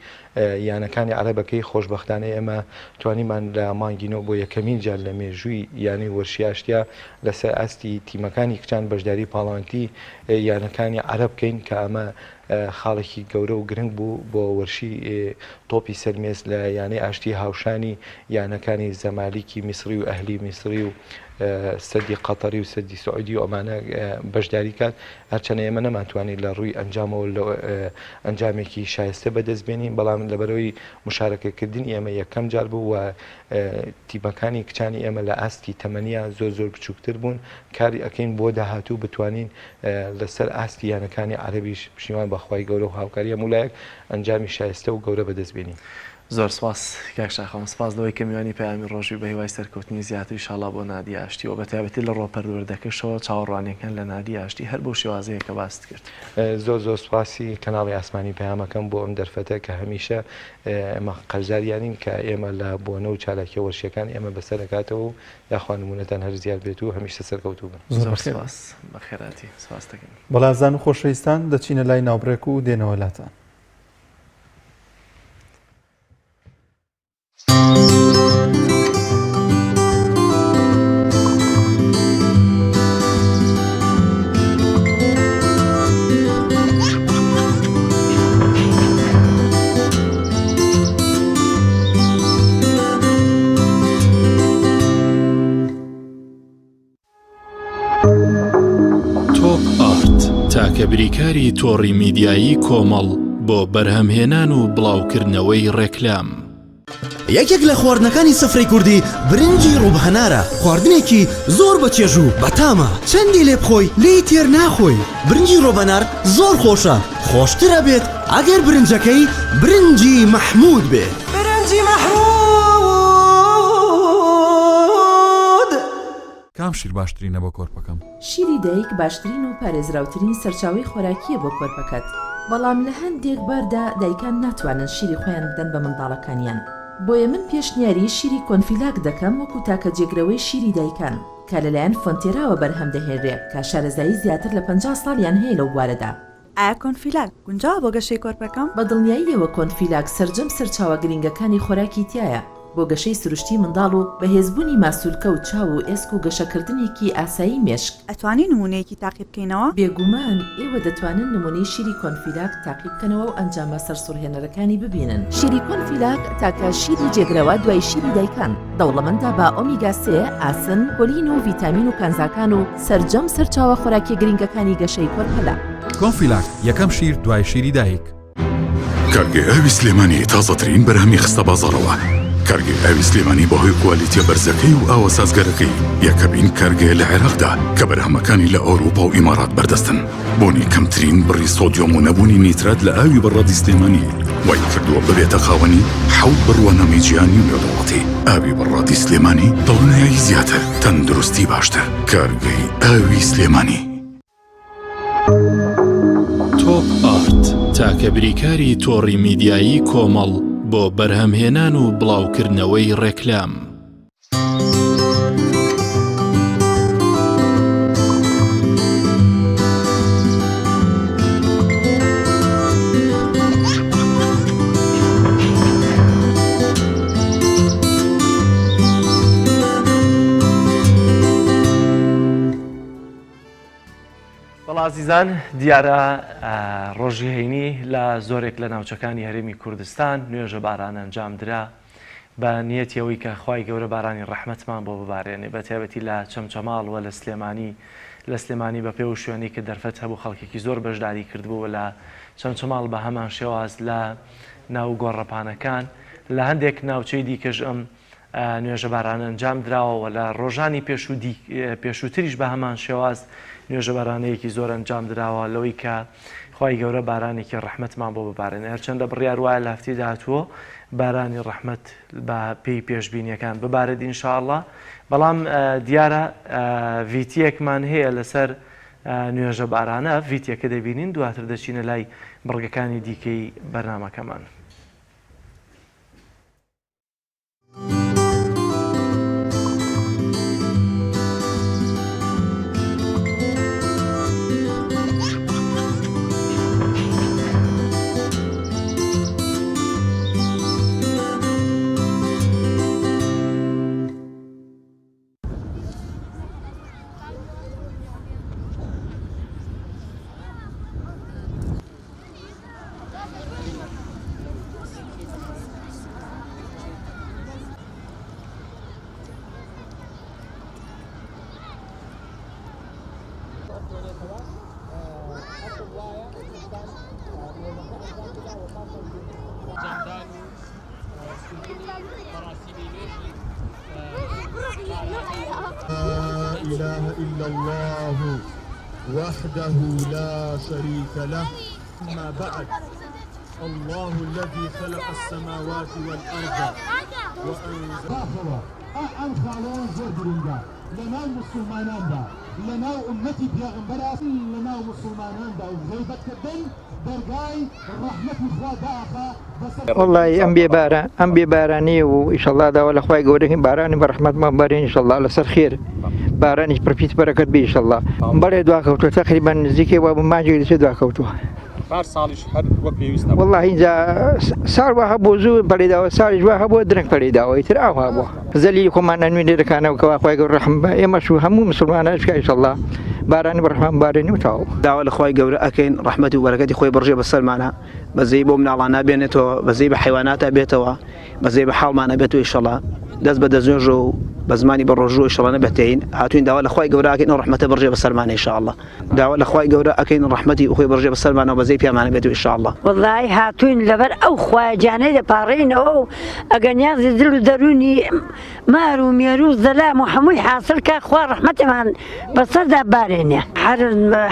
یانەکانی عەرەبەکەی خۆشبەختانەی ئێمە توانیمان لە مانگینەوە بۆ یەکەمین جار لە مێژووی یانی وەرشی ئاشتیا لەسەر ئاستی تیمەکانی کچان بەشداری پاڵەوانتی یانەکانی عەرەب بکەین کە ئەمە خاڵێکی گەورە و گرنگ بوو بۆ وەرشی تۆپی سەرمێز لە یانەی ئاشتی هاوشانی یانەکانی زەمالیکی میسری و ئەهلی میسری و سەدی قەتەری و سەدی سعودی و ئەمانە بەشداری کات هەرچەنە ئێمە نەماتوانین لە ڕووی ئەنجامەوە ئەنجامێکی شایستە بەدەستبێنین بەڵام لەبەرەوەی مشارەکەکردنی ئێمە یەکەم جار بوو و تیمەکانی کچانی ئێمە لە ئاستی تەمەنیا زۆر بچووکتر بوون کاری ئەەکەین بۆ داهاتوو بتوانین لەسەر ئاستی یانەکانی عەرەبیش پشیوان بەخوای گەورە و هاوکاری هەمولایەک ئەنجامی شایستە و گەورە بەدەستبێنین. زۆر سپاس کاک شاخەوە سپاس لەوەی کە میوانی پەیامی ڕۆژی بە هیوای سەرکەوتنی زیاتر ئینشاڵڵا بۆ نادیە ئاشتی و بەتایبەتی لە ڕۆپەروەردەکەشەوە چاوەڕوانیەکان لە نادیە ئاشتی هەر بۆ شێوازەیە کە باست کرد. زۆر سپاسی کەناڵی ئاسمانی پەیامەکەم بۆ ئەم دەرفەتە کە هەمیشە ئێمە قەرزاریانین کە ئێمە لە بۆنە و چالاکی وەرشیەکان ئێمە بەسەر دەکاتەوە و یاخوا نمونەتان هەر زیاد بێت و هەمیشە سەرکەوتوو بن. زۆر سپاس بەخێراتی سپاس دەکەین. بەڵازان و خۆشەویستان دەچینە لای ناوبرێک و دێنەوە لاتان. تاکە بریکاری تۆڕی میدیایی کۆمەڵ بۆ بەرهەمهێنان و بڵاوکردنەوەی ڕێکلام. یەکێک لە خواردنەکانی سفرەی کوردی برنجی ڕووبهەنارە، خواردنێکی زۆر بەچێژ و بەتامە، چەندی لێ بخۆی لێی تێر ناخۆی. برنجی ڕۆبەنار زۆر خۆشە، خۆشترە بێت ئەگەر برنجەکەی برنجی مەحموود بێ. برنجی مەحموود کام شیر باشترینە بۆ کۆرپەکەم؟ شیری دایک باشترین و پارێزراوترین سەرچاوی خۆراکیە بۆ کۆرپەکەت، بەڵام لە هەندێک باردا دایکان ناتوانن شیری خۆیان بدەن بە منداڵەکانیان. بۆیە من پێشنیاری شیری کۆنفیلاک دەکەم وەکو تاکە جێگرەوەی شیری دایکان کە لەلایەن فۆنتێراوە بەرهەم دەهێنرێت کە شارەزایی زیاتر لە 50 ساڵیان هەیە لەو بوارەدا. ئایا کۆنفیلاک گونجاوە بۆ گەشەی کۆرپەکەم؟ بە دڵنیاییەوە کۆنفیلاک سەرجەم سەرچاوە گرنگەکانی خۆراکی تایە بۆ گەشەی سروشتی منداڵ و بەهێزبوونی ماسوولکە و چاو و ئێسک و گەشەکردنێکی ئاسایی مێشک. ئەتوانی نمونەیەکی تاقیب بکەینەوە؟ بێگومان ئێوە دەتوانن نمونەی شیری کۆنفیلاک تاقیب بکەنەوە و ئەنجامە سەرسوڕهێنەرەکانی ببینن. شیری کۆنفیلاک تاکە شیری جێگرەوە دوای شیری دایکان دەوڵەمەندە بە ئۆمیگا 3 ئاسن، کۆلین و ڤیتامین و کانزاکان و سەرجەم سەرچاوە خۆراکی گرنگەکانی گەشەی کۆرپەلا. کۆنفیلاک یەکەم شیر دوای شیری دایک. کارگێ ئاوی سلێمانی تازەترین بەرهەمی خستە بازاڕەوە. کارگێ ئاوی سلێمانی بەهۆی کوالیتیە بەرزەکەی و ئاوە سازگەرەکەی یەکەمین کارگێ لە عێراقدا کە بەرهەمەکانی لە ئەوروپا و ئیمارات بەردەستن. بۆنی کەمترین بڕی سۆدیۆم و نەبوونی نیترات لە ئاوی بەڕادی سلێمانی وای کردووە ببێتە خاوەنی 7 بڕوانەمی جیهانی و نێودەوڵەتی. ئاوی بەڕادی سلێمانی دڵنیایی زیاتر، تەندروستی باشتر. کارگەی ئاوی سلێمانی. تۆپ ئارت تاکە بریکاری تۆڕی میدیایی کۆمەڵ بۆ بەرهەمهێنان و بڵاوکردنەوەی ڕێکلام. عزیزان دیارە ڕۆژی هەینی لە زۆرێک لە ناوچەکانی هەرێمی کوردستان نوێژە باران ئەنجامدرا بە نیەتیەوەی کە خوای گەورە بارانی ڕەحمەتمان بۆ ببارێنێ بە تایبەتی لە چەمچەماڵوە لە سلێمانی بە پێ و شوێنی کە دەرفەت هەبوو خەڵکێکی زۆر بەشداری کردبوو لە چەمچەماڵ بە هەمان شێواز لە ناو گۆڕەپانەکان لە هەندێک ناوچەی دیکەش ئەم نوێژە باران ئەنجام دراوە لە ڕۆژانی پێشووتریش بە هەمان شێواز نوێژە بارانەیەکی زۆر ئەنجام دراوە لەوەی کە خوای گەورە بارانێکی ڕەحمەتمان بۆ ببارێنێ هەرچەندە بڕیار وایە لە هەفتەی داهاتووە بارانی ڕەحمەت بە پێی پێشبینیەکان ببارێت ئینشاءڵڵا بەڵام دیارە ڤیتیەکمان هەیە لەسەر نوێژە بارانە ڤیتیەکە دەبینین دواتر دەچینە لای بڕگەکانی دیکەی بەرنامەکەمان. لا إله إلا الله وحده لا شريك له أما بعد الله الذي خلق السماوات والأرض وأنزل أنخالون زردرنجا لنا مسلمانان دا لنا أمتي بيغمبرا لنا مسلمانان دا وغيبت كدن درقاي رحمة إخوة داخا والله أم بباراني وإن شاء الله دا ولا أخوي قولهم باراني برحمة ما بارين إن شاء الله لسر خير باراني برفيت بركة بي إن شاء الله مباري دعا كوتو تقريبا زيكي وابو ماجي لسي دعا كوتو هر ساڵیش هەر وەک پێویستە والله اینجا ساڵ وا هەبوو زوو پەرێداوە ساڵیش وا هەبوو درەنگ پەرێداوە ئیتر ئاوا بووە زەلیلی خۆمان نوێنێ دەکانەوە کەوا خوای گەورە ڕەحم بە ئێمەش و هەموو مسلمانانش بکە ئینشەڵڵا بارانی بەڕەحمان بارێنی و تاو داوا لە خوای گەورە ئەکەین ڕەحمەتی و بەرەکەتی خۆی بڕژێ بەسەرمانە بەزەی بۆ مناڵان نابێنێتەوە بەزەی بە حیواناتە بێتەوە بەزەی بە حاڵمانە بێتەوە ئینشەڵڵا دەست بە دەستنوێژ و بە زمانی بە ڕۆژوو ئینشەڵڵا نەبێتین هاتوین داوا لە خوای گەورە ئەکەین و ڕەحمەتە بڕژێ بەسەرمانە ئینشەڵڵا داوا لە خوای گەورە ئەکەین ڕەحمەتی و خۆی بڕژێ بەسەرمانە و بەزەی پیامانە بێتەوە ئینشەڵڵا والله هاتوین لەبەر ئەو خوایجانەی دەپاڕێنەوە و ئەگەر نیازی دڵ و دەرونی مار و مێروو زەلام و هەمووی حاصل کە خوا ڕەحمەتێمان بەسەردا بارێنێ هەر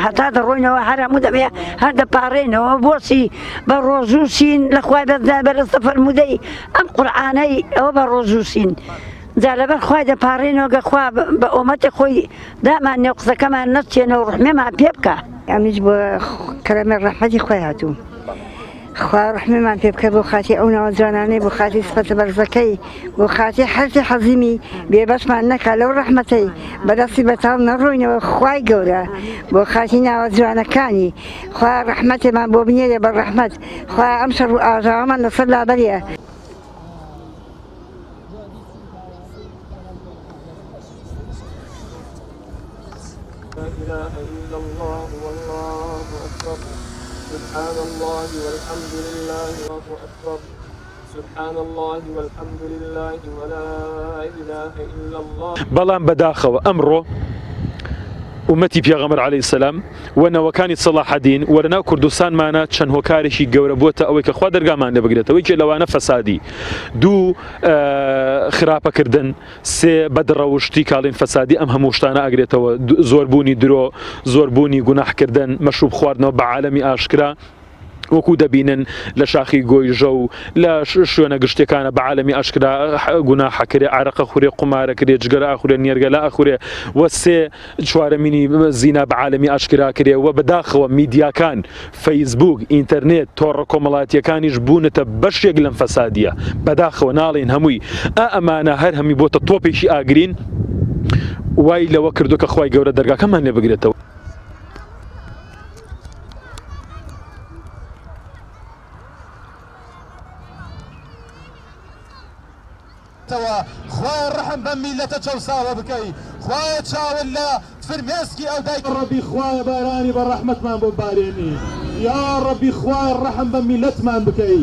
هەتا دەڕۆینەوە هەر هەموو دەبێ هەر دەپاڕێنەوە بۆچی بە ڕۆژووسین لە خوای بەزدا بەرەستە فەرموودەی ئەم قورئانەی ئەوە بە ڕۆژووسین جا لەبەر خوای دەپاڕێنەوە گە خوا بە ئومەتی خۆی دامانێ و قسەکەمان نەچێنە و ڕحمێمان پێ بکە ئەمیش بۆ کەرەمە ڕەحمەتی خۆی هاتوو خوا ڕحمێمان پێ بکە بۆ خاتی ئەو ناوە جوانانەی بۆ خاتی سفەتە بەرزەکەی بۆ خاتی حەرزی حەزیمی بێبەشمان نەکا لەو ڕەحمەتەی بەدەستی بەتاڵ نەڕۆینەوە خوای گەورە بۆ خاتی ناوە جوانەکانی خوا ڕەحمەتێمان بۆ بنێرێ بە ڕەحمەت خوا ئەم شەڕ و ئاژاوەمان لەسەر لابەریە لا إله إلا الله والله أكبر سبحان الله والحمد لله الله أكبر سبحان الله والحمد لله ولا إله إلا الله بەڵام بەداخەوە ئەمڕۆ ومەتی پێغەمبەر عەلەیهی سەلام و نەوەکانی سەلاحەدین وەرەناو کوردستانمانە چەند هۆکارێکی گەورە بووەتە ئەوەی کە خوا دەرگامان لێ بگرێتەوەی کە لەوانە فەسادی دوو خراپەکردن سێ بەدڕەوشتی کاڵین فەسادی ئەم هەموو شتانە ئەگرێتەوە زۆربوونی درۆ زۆربوونی گوناحکردن مەشروب خواردنەوە بە عالەمی ئاشکرا وەکو دەبینن لە شاخی گۆیژە و لە شوێنە گشتەکانە بە عالەمی ئاشکرا گوناحەکرێ عارەقە خوورێ قومارەکرێ جگەرە ئاخورێ نێرگەلا ئاخورێ وە سێ چوارەمینی زینا بە عالەمی ئاشکرا کرێ وە بەداخەوە میدیاکان فەیسبوک ئینتەرنێت تۆڕە کۆمەڵاتیەکانیش بوونەتە بەشێک لەم فەسادیە بەداخەوە ناڵێن هەمووی ئەمانە هەر هەمی بۆتە تۆپێکی ئاگرین وای لەوە کردو کە خوای گەورە دەرگاکەمان لێ بگرێتەوە خوای ڕەحم بەم میلەتە چەوساوە بکەی خوای چاون لە فرمێسکی ئەو دایک ڕەبی خوای بارانی بە ڕەحمەتمان بۆ بارێنی یا ڕەبی خوای ڕەحم بە میلەتمان بکەی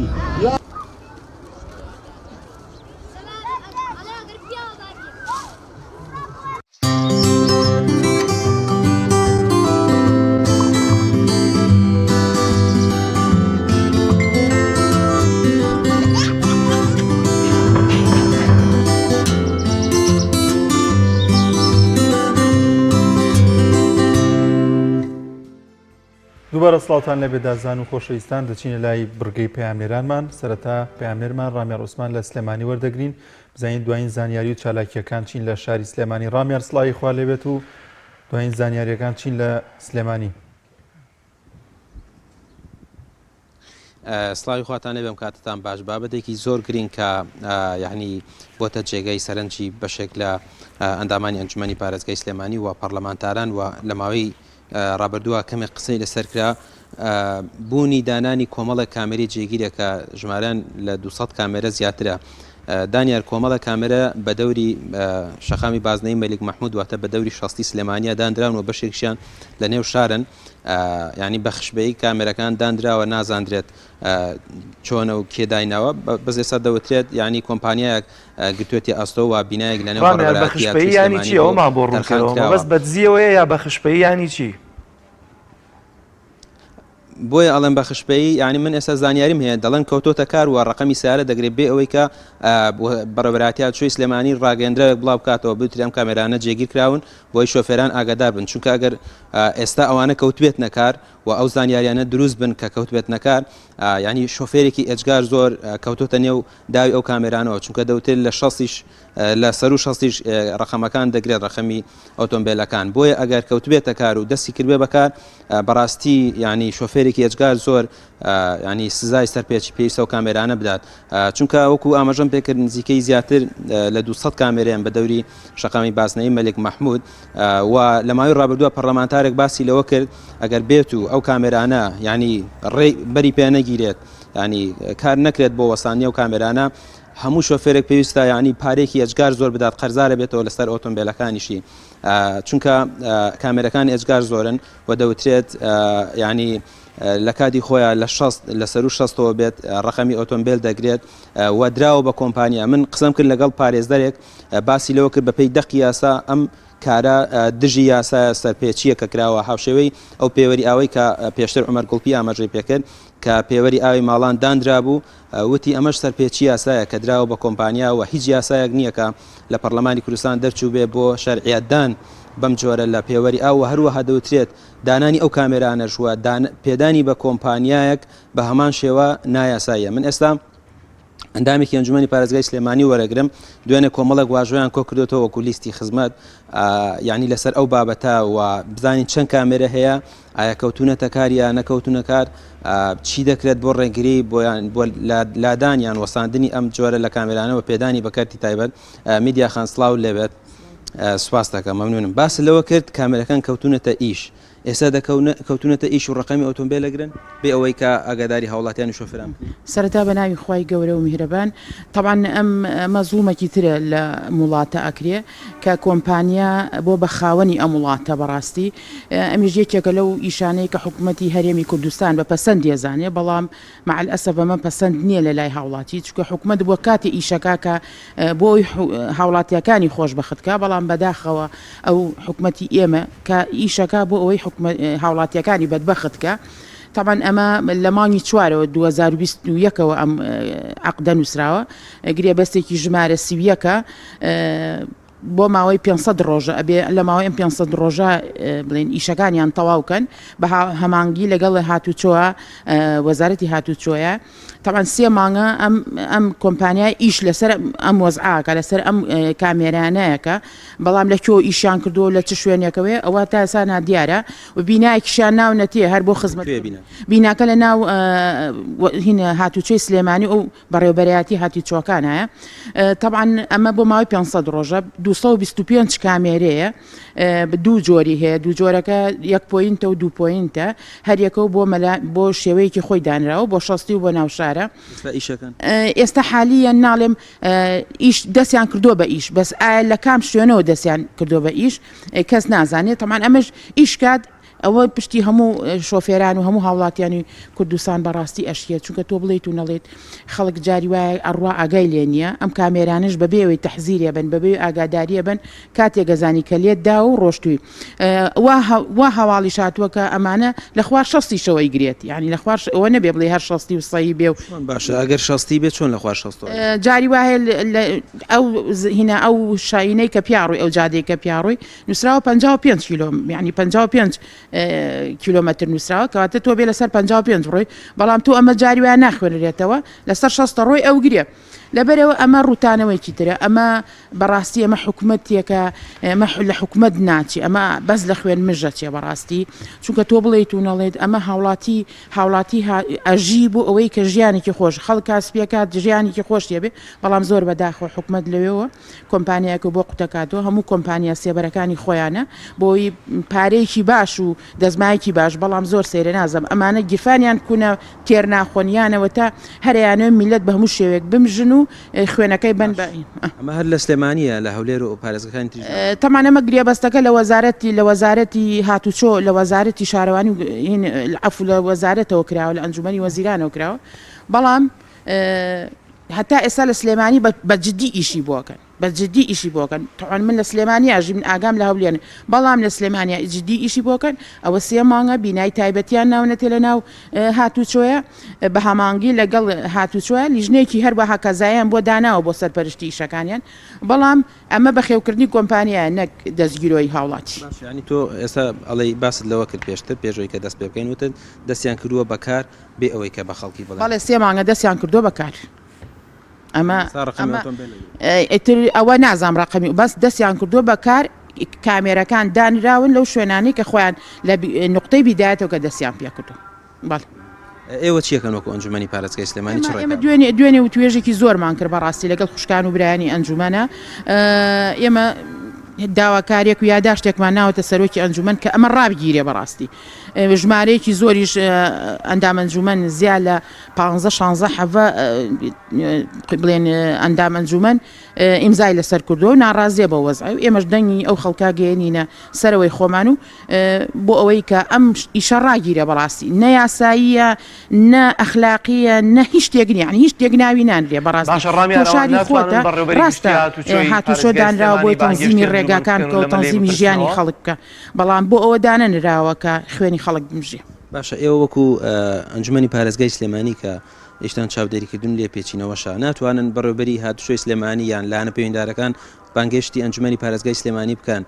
دووبارە سڵاوتان لە بێدازان و خۆشەویستان دەچینە لای بڕگەی پەیامنێرانمان سەرەتا پەیامنێرمان ڕامێر عوسمان لە سلێمانی وەردەگرین بزانین دوایین زانیاری و چالاکیەکان چین لە شاری سلێمانی ڕامێر سڵاوی خوا لێبێت و دوایین زانیاریەکان چین لە سلێمانی سڵاوی خواتان لێ بێم کاتتان باش بابەتێکی زۆر گرنگ کە یعنی بۆتە جێگەی سەرنجی بەشێک لە ئەندامانی ئەنجومەنی پارێزگای سلێمانی و پەرلەمانتاران و لە ماوەی ڕابردووە کەمێک قسەی لەسەر کرا بوونی دانانی کۆمەڵە کامێری جێگیرێکە ژمارەیان لە 200 کامێرە زیاترە دانیار کۆمەڵە کامێرە بە دەوری شەخامی بازنەی مەلیک مەحموود واتە بە دەوری شەستی سلێمانیە دانراون و بەشێکشیان لە نێو شارن ینی بەخشبەی کامێرەکان دانراوە نازاندرێت چۆنە و کێداینەوە بەس ئێستا دەوترێت ینی کۆمپانیایەک گرتوێتی ئەستۆ و بینایەک لە نێو بەخشبەی ینی چی ئەومان بۆ ڕوونکەوە بەس بەدزیەوەیە یا بەخشبەی ینی چی بۆیە ئەڵێن بە خشپەیی ینی من ئێستا زانیاریم هەیە دەڵێن کەوتۆتە کار و ڕقەمی سیارە دەگرێت بێ ئەوەی کە بەڕێوەبەراتیا چۆی سلێمانی ڕاگەندرەوێک بڵاو بکاتەوە بترام کامێرانە جێگیر کراون بۆی شۆفێران ئاگادار بن چونکە ئەگەر ئێستا ئەوانە کەوتبێت نەکار و ئەو زانیاریانە دروست بن کە کەوتبێت نەکار ینی شۆفێرێکی ئەجگار زۆر کەوتۆتە نێو داوی ئەو کامێرانەوە چونکە دەوتێت لە شەستیش لە سەر و شەستیش ڕقەمەکان دەگرێت ڕقەمی ئۆتۆمبیلەکان بۆیە ئەگەر کەوتبێتە کار و دەستی کردبێ بەکار بەڕاستی ینی شۆفێرێکی ئەجگار زۆر ینی سزای سەرپێکی پێویستە و کامێرانە بدات چونکە وەکو ئاماژەم پێکرد نزیکەی زیاتر لە 200 کامێرەیان بە دەوری شەقامی بازنەی مەلک مەحمود و لە ماوەی ڕابردووە پەرلەمانتارێک باسی لەوە کرد ئەگەر بێت و ئەو کامێرانە ینی ڕێی بەری پێ نەگیرێت ینی کار نەکرێت بۆ وەسانی و کامێرانە هەموو شۆفێرێک پێویستە ینی پارێکی ئەجگار زۆر بدات قەرزارە بێتەوە لەسەر ئۆتۆمبیلەکانیشی چونکە کامێرەکان ئەجگار زۆرن و دەوترێت ینی لە کاتی خۆیان لە سەر و شەستەوە بێت ڕقەمی ئۆتۆمبیل دەگرێت و دراوە بە کۆمپانیا من قسەم کرد لەگەڵ پارێزدەرێک باسی لەوە کرد بەپێی دەقی یاسا ئەم کارە دژی یاسا سەرپێچیە کە کراوە هاوشێوەی ئەو پێوەری ئاوەی کە پێشتر عومەر گوڵپی ئاماژەی پێکرد کە پێوەری ئاوی ماڵان دانرا بوو وتی ئەمەش سەرپێچی یاسایە کە دراوە بە کۆمپانیا و هیچ یاسایەک نییە کە لە پەرلەمانی کوردستان دەرچوو بێ بۆ شەرعیەتدان بەم جۆرە لە پێوەری ئاو و هەروەها دەوترێت دانانی ئەو کامێرانەش وە پێدانی بە کۆمپانیایەک بە هەمان شێوە نایاساییە من ئێستا ئەندامێکی ئەنجومەنی پارێزگای سلێمانی وەرەگرم دوێنێ کۆمەڵک واژۆیان کۆ کردوێتەوە وەکو لیستی خزمەت ینی لەسەر ئەو بابەتە و بزانین چەند کامێرە هەیە ئایا کەوتونەتە کار یا نەکەوتونە کار چی دەکرێت بۆ ڕێگری بۆ لادانیان وەساندنی ئەم جۆرە لە کامێرانەوە پێدانی بەکارتی تایبەت میدیا خان سڵاو لێبێت سوپاس دەکەم مەمنونم باس لەوە کرد کامێرەکان کەوتونەتە ئیش ئێستا کەوتونەتە ئیش و ڕقەمی ئۆتۆمبیل لەگرن بێ ئەوەی کە ئاگاداری هاوڵاتیانی شۆفێران سەرەتا بە ناوی خوای گەورە و میهرەبان طبعا ئەم مەزلومێکی ترە لە وڵاتە ئەکرێ کە کۆمپانیا بۆ بە خاوەنی ئەم وڵاتە بەڕاستی ئەمیش یەکێکە لەو ئیشانەی کە حکوومەتی هەرێمی کوردستان بە پەسەند دێزانێ بەڵام مع الأسف ئەمە پەسەند نییە لە لای هاوڵاتی چونکە حکوومەت بۆ کاتی ئیشەکە کە بۆی هاوڵاتیەکانی خۆش بەختکە بەڵام بەداخەوە ئەو حکوومەتی ئێمە کە ئیشەکە بۆ ئەوەی هاوڵاتیەکانی بەدبەختکە طبعا ئەمە لە مانگی چوارەوە 2021ەوە ئەم عقدە نووسراوە گرێ بەستێکی ژمارە سیویەکە بۆ ماوەی 500 ڕۆژە ئەبێ لە ماوەی 500 ڕۆژە بڵێن ئیشەکانیان تەواوکەن بە هەمانگی لەگەڵ هاتوچۆوە وەزارەتی هاتوچۆیە طبعا 3 مانگە ئەم کۆمپانیای ئیش لەسەر ئەم وەزعاکە لەسەر ئەم کامێرانەیەکە بەڵام لە کۆ ئیشیان کردو لە چ شوێنێکەوەی ئەوە تا ئێستا دیارە و بینایەکیشیان ناو نەتێ هەر بۆ خزمەت بیناکە لە ناو هینە هاتوچۆی سلێمانی ئەو بەڕێوەبەرایەتی هاتوچۆکانایە طبعا ئەمە بۆ ماوەی 500 ڕۆژە 225 کامێرەیە دوو جۆری هەیە دوو جۆرەکە 1 پۆینتە و 2 پۆینتە هەر یەکە بۆ شێوەیەکی خۆی دانراوە بۆ شەستی و بۆ ناوشارە ئێستا حالیە ناڵێم ئیش دەستیان کردو بە ئیش بەس ئایا لە کام شوێنەوە دەستیان کردو بە ئیش کەس نازانێت تەمان ئەمەش ئیشکات ئەوە پشتی هەموو شۆفێران و هەموو هاوڵاتیانی کوردستان بەڕاستی ئەشکێت چونکە تۆ بڵیت و نەڵێت خەڵک جاری وایە ئەڕوا ئاگای لێ نییە ئەم کامێرانش بەبێەوەی تەحزیرێ بن بەبێ ئاگاداریە بن کاتێک گەزانی کە لێت دا و ڕۆشتووی وا هەواڵی شاتووە کە ئەمانە لە خوار شەستی شەوەی گرێت یعنی لە خوار ئەوە نەبێ بڵێ هەر شەستی و سەی بێ و باشە ئەگەر شەستی بێت چۆن لە خوار شەستەوە جاری وایە ئەو هینە ئەو شاینەی کە پیاڕووی ئەو جادەی کە پیاڕووی نووسراوە 55 کیلۆ یعنی 55 کیلۆمەتر نووسراوە کەواتە تۆ بێ لەسەر 55 ڕۆی بەڵام تۆ ئەمە جاری وایە ناخوێنرێتەوە لەسەر 60 ڕۆی ئەو گرێ لەبەرەوە ئەمە ڕوتانەوەیکی ترە ئەمە بەڕاستی ئەمە حکوومەتێکە ئەمە لە حکوومەت ناچی ئەمە بەس لە خوێن مژەچێ بەڕاستی چونکە تۆ بڵیت و نەڵێت ئەمە هاوڵاتی ئەژی بۆ ئەوەی کە ژیانێکی خۆش خەڵک کاسپیەکات ژیانێکی خۆش دێبێ بەڵام زۆر بەداخۆ حکوومەت لەوێەوە کۆمپانیایەکە بۆ قوتەکاتەوە هەموو کۆمپانیا سێبەرەکانی خۆیانە بۆی پارەیەکی باش و دەزمایەکی باش بەڵام زۆر سەیرە نازم ئەمانە گیرفانیان کوونە تێر ناخۆنیانەوە تا هەرەیانەوە میلەت بە هەموو شێوێک بمژن و خوێنەکەی بن بە ئەمە هەر لە سلێمانیە لە هەولێر و پارێزگەکانی تر تەمانەمە گرێبەستەکە لە وەزارەتی هاتوچۆ لە وەزارەتی شارەوانی و عەفو لە وەزارەتەوە کراوە لە ئەنجومەنی وەزیرانەوە کراوە بەڵام هەتا ئێستا لە سلێمانی بە جددی ئیشی بۆکەن بەجددی ئیشی بۆکەن توان من لە سلێمانی ئاژی من ئاگام لە هەولێن بەڵام لە سلێمانیا جددی ئیشی بۆکەن ئەوە سێ مانگە بینای تایبەتیان ناونەتێ لە ناو هاتوچۆیە بە هەمانگی لەگەڵ هاتوچۆە لیژنێکی هەروەها کەزایان بۆ داناوە بۆ سەرپەرشتی ئیشەکانیان بەڵام ئەمە بەخێوکردنی کۆمپانیایە نەک دەستگیرۆی هاوڵاتی ینی تۆ ئێستا ئەڵی باست لەوە کرد پێشتر پێشەوەی کە دەست پێ بکەین وتت دەستیان کردووە بەکار بێ ئەوەی کە بە خەڵکی بەڵێ سێ مانگە دەستیان کردووە بەکار ئەمە ئیتر ئەوە نازام ڕقمی و بەس دەستیان کردووە بەکار کامێرەکان دانراون لەو شوێنانی کە خۆیان لە نقطەی بیدایەتەوە کە دەستیان پێ کردو بەڵ ئێوە چیەکەن وەکو ئەنجومەنی پارێزگای سلێمانی ئێمە دوێنێ و توێژێکی زۆرمان کرد بەڕاستی لەگەڵ خوشکان و برایانی ئەنجومەنە ئێمە داواکارێک و یاداشتێکمان ناوەتە سەرۆکی ئەنجومەن کە ئەمە ڕابگیرێ بەڕاستی ژمارەیەکی زۆریش ئەندام ئەنجومەن زیاد لە 15-16 بڵێن ئەندام ئەنجومەن ئیمزای لەسەر کردو و ناڕازیە بە وەزای و ئێمەش دەنگی ئەو خەڵکا گەێنینە سەرەوەی خۆمان و بۆ ئەوەی کە ئەم ئیشە ڕاگیرە بەڕاستی نە یاساییە نە ئەخلاقیە نە هیچ شتێک یعنی هیچ شتێک ناوی نانرێ بەڕاستی شاری خۆتە ڕاستە هاتوچۆ دانراوە بۆی تەنزیمی ڕێگاکان کە و تەنزیمی ژیانی خەڵک بکە بەڵام بۆ ئەوە دانەنراوە کە خوێنی خەڵک بمژێ باشە ئێوە وەکو ئەنجومەنی پارێزگای سلێمانی کە ئێشتان چاودێریکردن لێ پێچینەوەشە ناتوانن بەڕێوەبەری هاتوچۆی سلێمانی یان لاەنە پەیوەنددارەکان بانگشتی ئەنجومەنی پارێزگای سلێمانی بکەن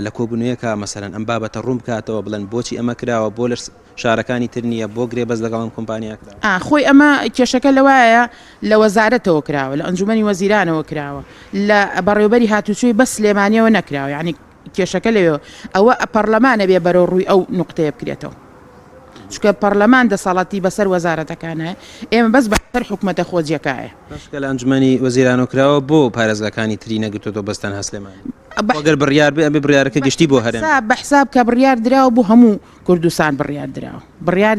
لە کۆبوونەیەکە مەسەرەن ئەم بابەتە ڕوون بکاتەوە بڵێن بۆچی ئەمە کراوە بۆ لە شارەکانی تر نییە بۆ گرێ بەس لەگەڵم کۆمپانیا کرا خۆی ئەمە کێشەکە لەوایە لە وەزارەتەوە کراوە لە ئەنجومەنی وەزیرانەوە کراوە لە بەڕێوەبەری هاتوچۆی بەس سلێمانیەوە نەکراوە یعنی کێشەکە لەوێ ئەوە پەرلەمانە بێ بەرەو ڕووی ئەو نقطەیە بکرێتەوە چکە پەرلەمان دەسەڵاتی بەسەر وەزارەتەکانە ئێمە بەس بەسەر حکوومەتە خۆجیەکایە باشکە لە ئەنجومەنی وەزیرانەوە کراوە بۆ پارێزگاکانی تری نەگرتەوە بەستان هەسلێمانی ئەگەر بڕیار بێ ئەبێ بڕیارەکە گشتی بۆ هەرێم بە حساب کە بڕیار دراوە بۆ هەموو کوردستان بڕیار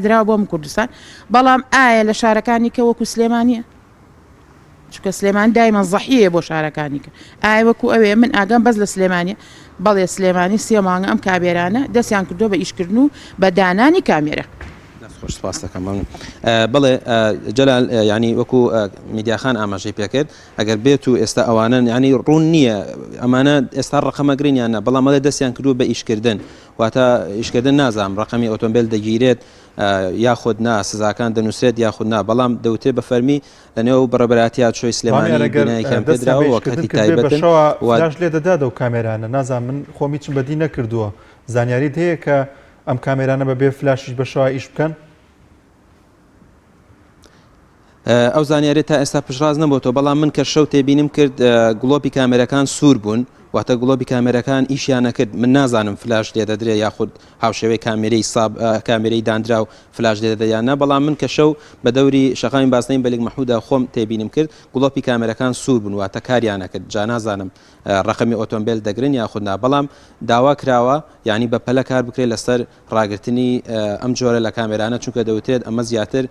دراوە بۆ هەموو کوردستان بەڵام ئایا لە شارەکانی کە وەکو سلێمانیە چکە سلێمان دایمە زەحیە بۆ شارەکانی کە ئایا وەکو ئەوێ من ئاگام بەس لە سلێمانیە بەڵێ سلێمانی سێ مانگە ئەم کابێرانە دەستیان کردو بە ئیشکردن و بە دانانی کامێرە خۆش سپاس دەکەم بڵێ جەلال ینی وەکو میدیاخان ئاماژەی پێکرد ئەگەر بێت و ئێستا ئەوانن ینی ڕوون نییە ئەمانە ئێستا ڕقەمەگرینیانە بەڵام مەڵێ دەستیان کردو بە ئیشکردن واتە ئیشکردن نازام ڕقەمی ئۆتۆمبیل دەگیرێت یاخود نا سزاکان دەنووسێت یاخود نا بەڵام دەوتێ بە فەرمی لەنێو بەڕێبەراتیا چۆی سلێمانی بینایەکان پێدراوە کەتی تایبەتن لێ دەدادە و کامێرانە نازان من خۆمی چم بەدی نەکردووە زانیاریت هەیە کە ئەم کامێرانە بەبێ فلاشیش بەشەوە ئیش بکەن ئەو زانیارێت تا ئێستا پشڕاز نەبووەوە بەڵام من کە شەو تێبینیم کرد گڵۆپی کامێرەکان سوور بوون واتە گڵۆپی کامێرەکان ئیشیان نەکرد من نازانم فلاش لێ دەدرێت یاخود هاوشێوەی کامێرەی دانرا و فلاش لێ دەدەیانە بەڵام من کە شەو بە دەوری شەقامی باسنەی بەلێک مەحمودا خۆم تێبینیم کرد گڵۆپی کامێرەکان سوور بوون واتە کاریان نەکرد جا نازانم ڕقمی ئۆتۆمبیل دەگرن یاخود نا بەڵام داوا کراوە یعنی بە پەلە کار بکرێت لەسەر ڕاگررتنی ئەم جۆرە لە کامێرانە چونکە دەوترێت ئەمە زیاتر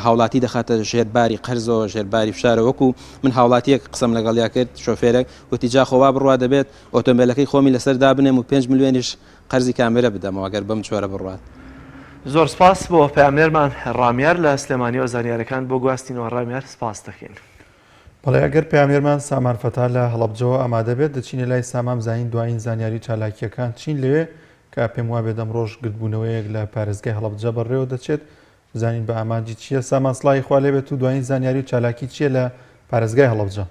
هاوڵاتی دەخاتە ژێرباری قەرزەوە ژێرباری فشارە وەکو من هاوڵاتیەک قسەم لەگەڵیا کرد شۆفێرێک وتی جا خۆوا بڕوا دەبێت ئۆتۆمبیلەکەی خۆمی لەسەر دابنێم و 5 میلیۆنیش قەرزی کامێرە بدەمەوە ئەگەر بەم چۆرە بڕوات زۆر سپاس بۆ پامێرمان ڕامیار لە سلێمانی و زانیارەکان بۆ گواستینەوە ڕامیار سپاس دەکەین بەڵێ ئەگەر پامێرمان سامانفەتا لە هەڵەبجەوە ئامادە بێت دەچینە لای سامام زین دوایین زانیاری چالاکیەکان چین لەوێ کە پێم وا بێت ئەم ڕۆژ گرتبوونەوەیەک لە پارێزگای هەڵەبجە بەڕێوە دەچێت بزانین بە ئامانجی چییە سامان سڵای خوا لێ بێت و دوایین زانیاری و چالاکی چییە لە پارێزگای هەڵەبجە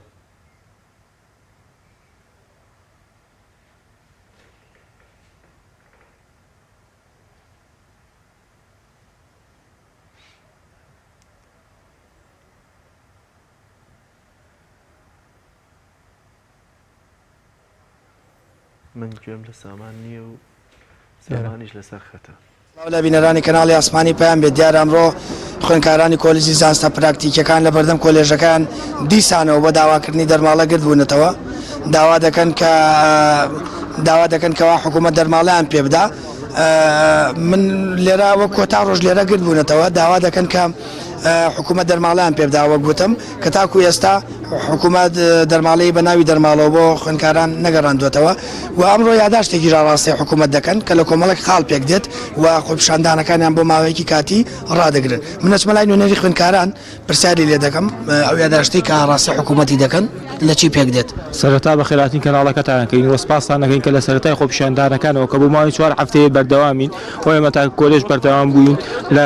من گوێم لە سامان نییە و سامانیش لەسەر خەتە لە بینەرانی کەناڵی ئاسمانی پێیان بێت دیار ئەمڕۆ خوێندکارانی کۆلیژی زانستە پراکتیکەکان لە بەردەم کۆلێژەکان دیسانەوە بۆ داواکردنی دەرماڵە گرت بوونەتەوە داوا دەکەن کەوا حکوومەت دەرماڵیان پێ بدا من لێرە وە کۆتا ڕۆژ لێرە گرت بوونەتەوە داوا دەکەن کە حکوومەت دەرماڵیان پێداوە گوتم کە تاکو ئێستا حکوومەت دەرماڵی بە ناوی دەرماڵەوە بۆ خوێنکاران نەگەڕاندوێتەوە و ئەمڕۆ یاداشتێکی ڕاستی حکوومەت دەکەن کە لە کۆمەڵک خاڵ پێک دێت و خۆپشاندانەکانیان بۆ ماوەیەکی کاتی ڕادەگرن منەچمە لای نوێنەری خوێنکاران پرسیاری لێ دەکەم ئەو یاداشتی کە ڕاستی حکوومەتی دەکەن لە چی پێک دێت سەرەتا بە خێراتین کەناڵەکەتانکەین وەسپاسان نەکەین کە لە سەرەتای خۆپشاندانەکانەوە کە بۆ ماوەی 4 هەفتەیە بەردەوامین و ئێمە تا کۆلێژ بەردەوام بووین لە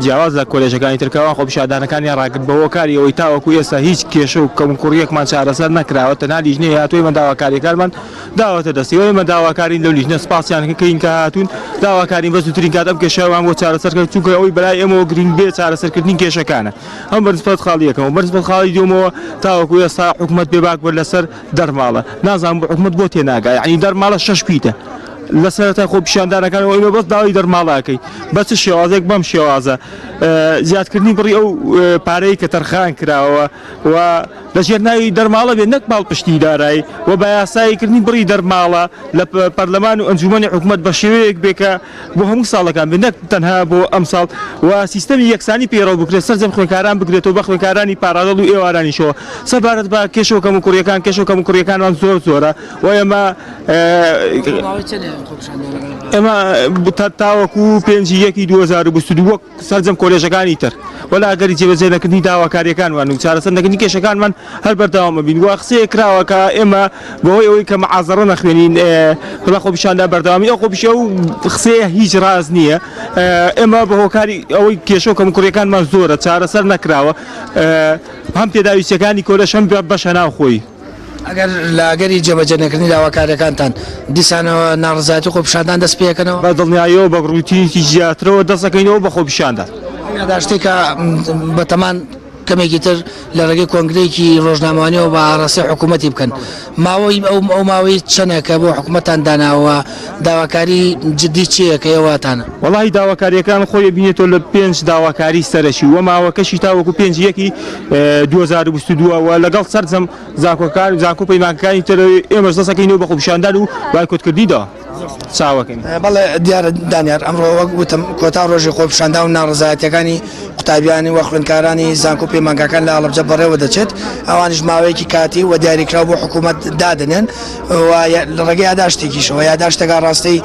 جیاواز لە کۆلێژەکانی ترکەوە خۆپشاندانەکانیان ڕاگرت بەوە کاری ئەوەی تاوەکو ئێستا هیچ کێشە و کەمکوڕیەکمان چارەسەر نەکراوە تەنها لیژنەیە هاتووی داواکاریەکانمان داوەتە دەستی ئێمە داواکارین لەو لیژنە سپاسیان کەین کە هاتوون داواکارین بە زووترین کات ئەم کێشەوان بۆ چارەسەرکە چونکە ئەوەی بەلای ئێمەوە گرنگ بێ چارەسەرکردنی کێشەکانە ئەم بەرزبەت خاڵیەکەم و بەرزبەت خاڵی دومەوە تاوەکو ئێستا حکوومەت بێباک بەر لەسەر دەرماڵە نازانم بۆ حکوومەت بۆ تێناگای یعنی دەرماڵە 6 پیتە لە سەرەتا خۆپیشاندانەکانەوە ئێمە بەس داوای دەرماڵاکەی بە چ شێوازێک بەم شێوازە زیادکردنی بڕی ئەو پارەی کە تەرخان کراوە و لە ژێرناوی دەرماڵە بێت نەک باڵ پشتی دارایی و بە یاساییکردنی بڕی دەرماڵە لە پەرلەمان و ئەنجومەنی حکوومەت بە شێوەیەک بێکە بۆ هەموو ساڵەکان بێت نەک تەنها بۆ ئەم ساڵ و سیستەمی یەکسانی پێڕەو بکرێت سەرجەم خوێنکاران بگرێتەوە بە خوێنکارانی پارادەڵ و ئێوارانیشەوە سەبارەت بە کێشە و کەموکوڕیەکان کێشە و کەموکوڕیەکانمان زۆرە و ئێمە تاوەکو 5/1/2022 وەک سەرجەم کۆلێژەکانی تر وەلا ئەگەری جێبەجێنەکردنی داواکاریەکانمان و چارەسەرنەکردنی کێشەکانمان هەر بەردەوامە بین و قسەیە کراوە کە ئێمە بەهۆی ئەوەی کە مەعازەڕە نەخوێنین بە خۆپیشاندا بەردەوامی ئەو خۆپیشە و قسەیە هیچ ڕاز نییە ئێمە بە هۆکاری ئەوەی کێشە و کەمکوڕیەکانمان زۆرە چارەسەر نەکراوە هەم پێداویستەکانی کۆلەش هەم بەشە ناوخۆی ئەگەر لە ئەگەری جێبەجێنەکردنی داواکاریەکانتان دیسانەوە ناڕزایەتی خۆپیشاندان دەست پێکەنەوە بە دڵنیاییەوە بە ڕوتینی زیاترەوە دەستەکەینەوە بە خۆپیشاندان یاداشتی کە بەتەمان کەمێکی تر لە ڕێگەی کۆنگرەیەکی ڕۆژنامەوانیەوە بە ئاڕاستی حکوومەتی بکەن ماوەی ئەو ماوەی چەندێکە بۆ حکوومەتتان داناوە داواکاری جدی چییە کە ئێواتانە وەڵی داواکاریەکان خۆی بینێتەوە لە 5 داواکاری سەرەکی وە ماوەکەشی تاوەکو 5/1/2022 لەگەڵ سەرجەم زانکۆ پەیمانەکانی تر ئێمەش دەستەکەینەوە بە خۆپیشاندان و بایکۆتکردنیدا چاوەکەین بەڵێ دیارە دانیار ئەمڕۆ وەک وتم کۆتا ڕۆژی خۆپیشاندا و ناڕزایەتەکانی قوتابیانی و خوێنکارانی زانکۆ پەیمانگاکان لە ئاڵەبجە بەڕێوە دەچێت ئەوانش ماوەیەکی کاتی و دیاریکرا بۆ حکوومەت دادنێن لە ڕێگەی یاداشتێکیشەوە یاداشتێکا ڕاستی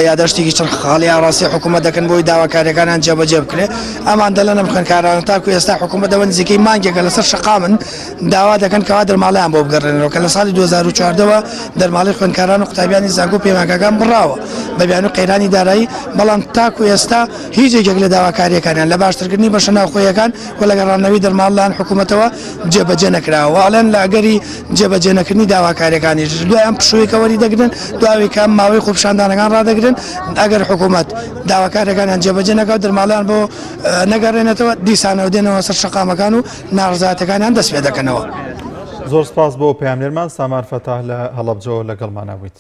یاداشتێکی چەند خاڵی ڕاستی حکوومەت دەکەن بۆی داواکاریەکانیان جێبەجێ بکرێ ئەمان دەڵێنە خوێنکاران تاکو ئێستا حکوومەتەوە نزیکەی مانگێکە لەسەر شەقامن داوا دەکەن کەوا دەرماڵیان بۆ بگەڕێنەوە کە لە ساڵی 2014ەوە دەرماڵی خوێنکاران و قوتابیانی زانکۆ پەیمانگاکان بڕاوە بە بیان و قەیرانی دارایی بەڵام تاکو ئێستا هیچ یەکێک لە داواکاریەکانیان لە باشترکردنی بەشە ناوخۆیەکان و لە گەڕانەوەی دەرماڵیان حکوومەتەوە جێبەجێ نەکراوە ئەڵێن لە ئەگەری جێبەجێنەکردنی داواکاریەکانی دوایان پشوویەکە وەریدەگرن دواوی کام ماوەی خۆپیشاندانەکان ڕادەگرن ئەگەر حکوومەت داواکاریەکانیان جێبەجێ نەکەوت دەرماڵیان بۆ نەگەڕێنێتەوە دیسانەوە دێنەوە سەر شەقامەکان و ناڕزایەتەکانیان دەست پێ دەکەنەوە زۆر سپاس بۆ پەیامنێرمان سامان فەتاح لە هەڵەبجەوە لەگەڵمانە بوویت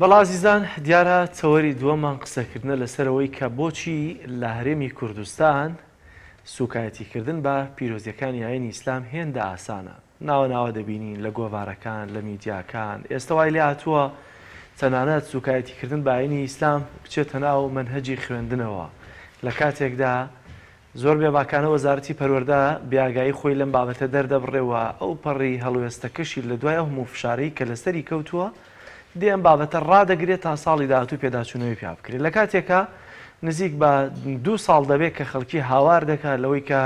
بەڵازیزان دیارە چەوەری دووەمان قسەکردنە لەسەرەوەی کە بۆچی لە هەرێمی کوردستان سوکایەتیکردن بە پیرۆزیەکانی ئاینی ئیسلام هێندە ئاسانە ناوە دەبینین لە گۆڤارەکان لە میدیاکان ئێستا وای لێ هاتووە تەنانەت سوکایەتیکردن بە ئاینی ئیسلام بچێتە ناو منهەجی خوێندنەوە لە کاتێکدا زۆر بێباکانە وەزارەتی پەروەردە بیاگایی خۆی لەم بابەتە دەردەبڕێەوە ئەو پەڕی هەڵوێستەکەشی لە دوای هەموو فشارەی کە لەسەری کەوتووە دێم بابەتە ڕادەگرێت تا ساڵی داهاتوو پێداچوونەوەی پیا بکرێت لە کاتێکە نزیک بە 2 ساڵ دەبێت کە خەڵکی هاوار دەکات لەوەی کە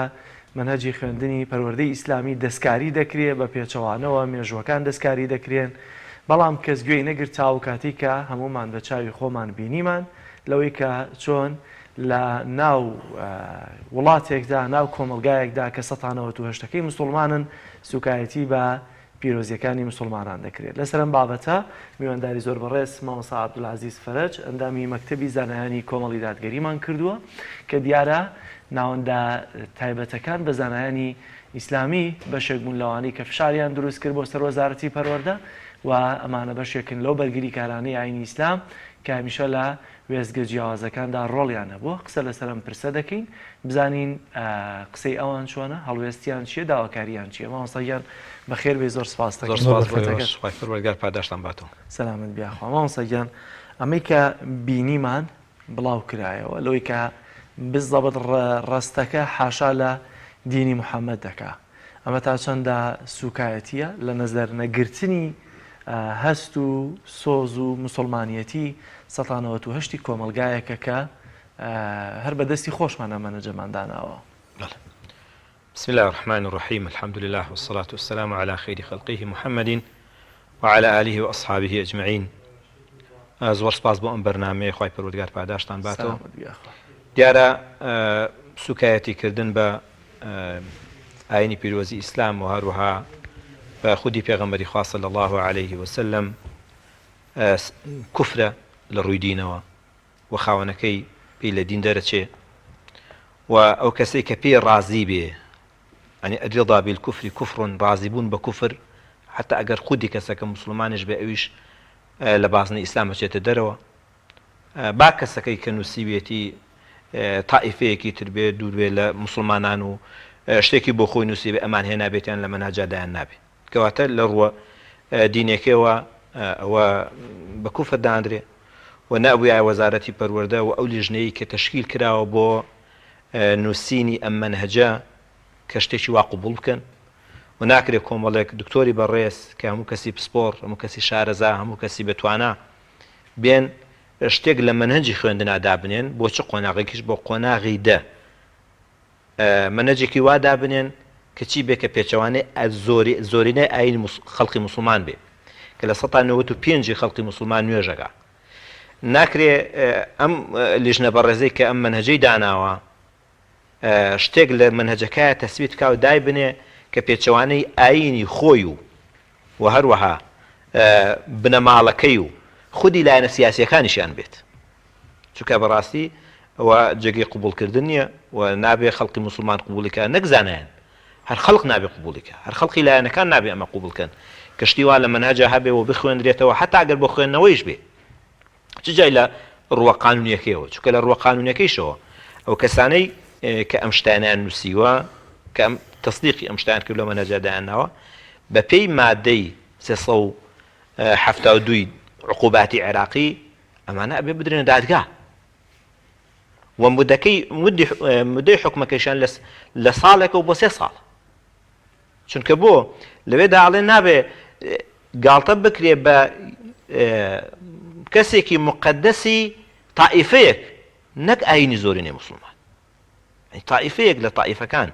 منهەجی خوێندنی پەروەردەی ئیسلامی دەستکاری دەکرێت بە پێچەوانەوە مێژوەکان دەستکاری دەکرێن بەڵام کەس گوێی نەگرت تاو کاتی کە هەمومان بە چاوی خۆمان بینیمان لەوەی کە چۆن لە ناو وڵاتێکدا ناو کۆمەلگایەکدا کە 1970 مسلمانن سوکایەتی بە پیرۆزیەکانی مسلمانان دەکرێت لەسەرم بابەتە میوانداری زۆر بەڕێز مامۆستا عەبدولعەزیز فەرەج ئەندامی مەکتەبی زانایانی کۆمەڵی دادگەریمان کردووە کە دیارە ناوەندە تایبەتەکان بە زانایانی ئیسلامی بەشێک بوون لەوانەی کە فشاریان دروست کرد بۆ سەر وەزارەتی پەروەردە و ئەمانە بەشێکن لەو بەرگری کارانەی ئاینی ئیسلام کە هەمیشە لە وێزگە جیاوازەکاندا ڕۆڵیان هەبووە قسە لەسەرم پرسە دەکەین بزانین قسەی ئەوان چۆنە هەڵوێستیان چیە داواکاریان چیە مامۆستاگیان بەخێر بێ زۆر سپاس پەروەردگار پاداشتان باتەوە سەلامت بیاخوا مامۆستاگیان ئەمەی کە بینیمان بڵاو کرایەوە لەوەی کە بالضبط ڕستەکە حاشا لە دینی محەممەد دەکا ئەمە تا چەندە سوکایەتیە لە نەزەرنەگرتنی هەست و سۆز و مسلمانیەتی 1970 کۆمەلگایەکە کە هەر بەدەستی خۆشمان ئەمەنەجەمانداناوە. بسم الله الرحمن الرحيم الحمد لله والصلاة والسلام على خير خلقه محمد وعلى آله وأصحابه أجمعين. زۆر سپاس بۆ ئەم بەرنامەیە خوای پەروەردگار پاداشتان باتەوە. دیارە سوکایەتیکردن بە ئاینی پیرۆزی ئیسلام و هەروەها بە خودی پێغەمبەری خوا صلی الله عليه وسلم کوفرە لە ڕووی دینەوە و خاوەنەکەی پێی لە دین دەرەچێ و ئەو کەسەی کە پێی ڕازی بێ ئەنی ئەریضا بالکفر کوفر ڕازی بوون بە کوفر حتا ئەگەر خودی کەسەکە مسلمانش بێ ئەویش لە بازنی ئیسلام بچێتە دەرەوە با کەسەکەی کە نووسیبێتی تائیفەیەکی تر بێ دوور بێ لە مسلمانان و شتێکی بۆ خۆی نووسی بێ ئەمان هێنا بێتیان لە مەناجادایان نابێت کەواتە لە ڕووە دینێکەوە ئەوە بە کوفر دانرێ و نەبوویە وەزارەتی پەروەردە و ئەو لیژنەی کە تەشکیل کراوە بۆ نووسینی ئەم مەنهەجە کە شتێکی وا قبوڵ بکەن و ناکرێت کۆمەڵێک دکتۆری بەڕێز کە هەموو کەسی پسپۆر هەموو کەسی شارەزا هەموو کەسی بەتوانە بێن شتێک لە مەنهەجی خوێندنادا بنێن بۆ چ قۆناغێکیش بۆ قۆناغی دە مەنهەجێکی وادا بنێن کە چی بێ کە پێچەوانەی زۆرینەی ئاینی خەڵقی موسڵمان بێ کە لە 1995 خەڵقی موسڵمان نوێژەکە ناکرێ ئەم لیژنە بەڕێزەی کە ئەم مەنهەجەی داناوە شتێک لە مەنهەجەکەیە تەسبیت کا و دای بنێ کە پێچەوانەی ئاینی خۆی و هەروەها بنەماڵەکەی و خودی لایەنە سیاسیەکانیشیان بێت چونکە بەڕاستی ئەوە جێگەی قبولکردن نییە و نابێ خەڵقی موسڵمان قبولیکە نەکزانیان هەر خەڵق نابێ قبولیکە هەر خەڵقی لایەنەکان نابێ ئەمە قبولکەن کەشتی وا لە مەنهەجە هەبێ و بخوێنرێتەوە حتا ئەگەر بۆ خوێندنەوەیش بێ چ جای لە ڕووە قانونیەکەیەوە چونکە لە ڕووە قانونیەکەیشەوە ئەو کەسانەی کە ئەم شتانیان نووسیوە کە ئەم تەصدیقی ئەم شتیان کرد لە مەنهەجەدایانەوە بە پێی مادەی 372 عقوباتی عێراقی ئەمانە ئەبێ بدرێنە دادگا و مدەی حکومەکەیشان لە ساڵێکە و بۆ 3 ساڵ چونکە بۆ لەوێدا ئاڵێ نابێ گاڵتە بکرێ بە کەسێکی مقدسی تائیفەیەک نەک ئاینی زۆرینەی موسڵمان تائیفەیەک لە تائیفەکان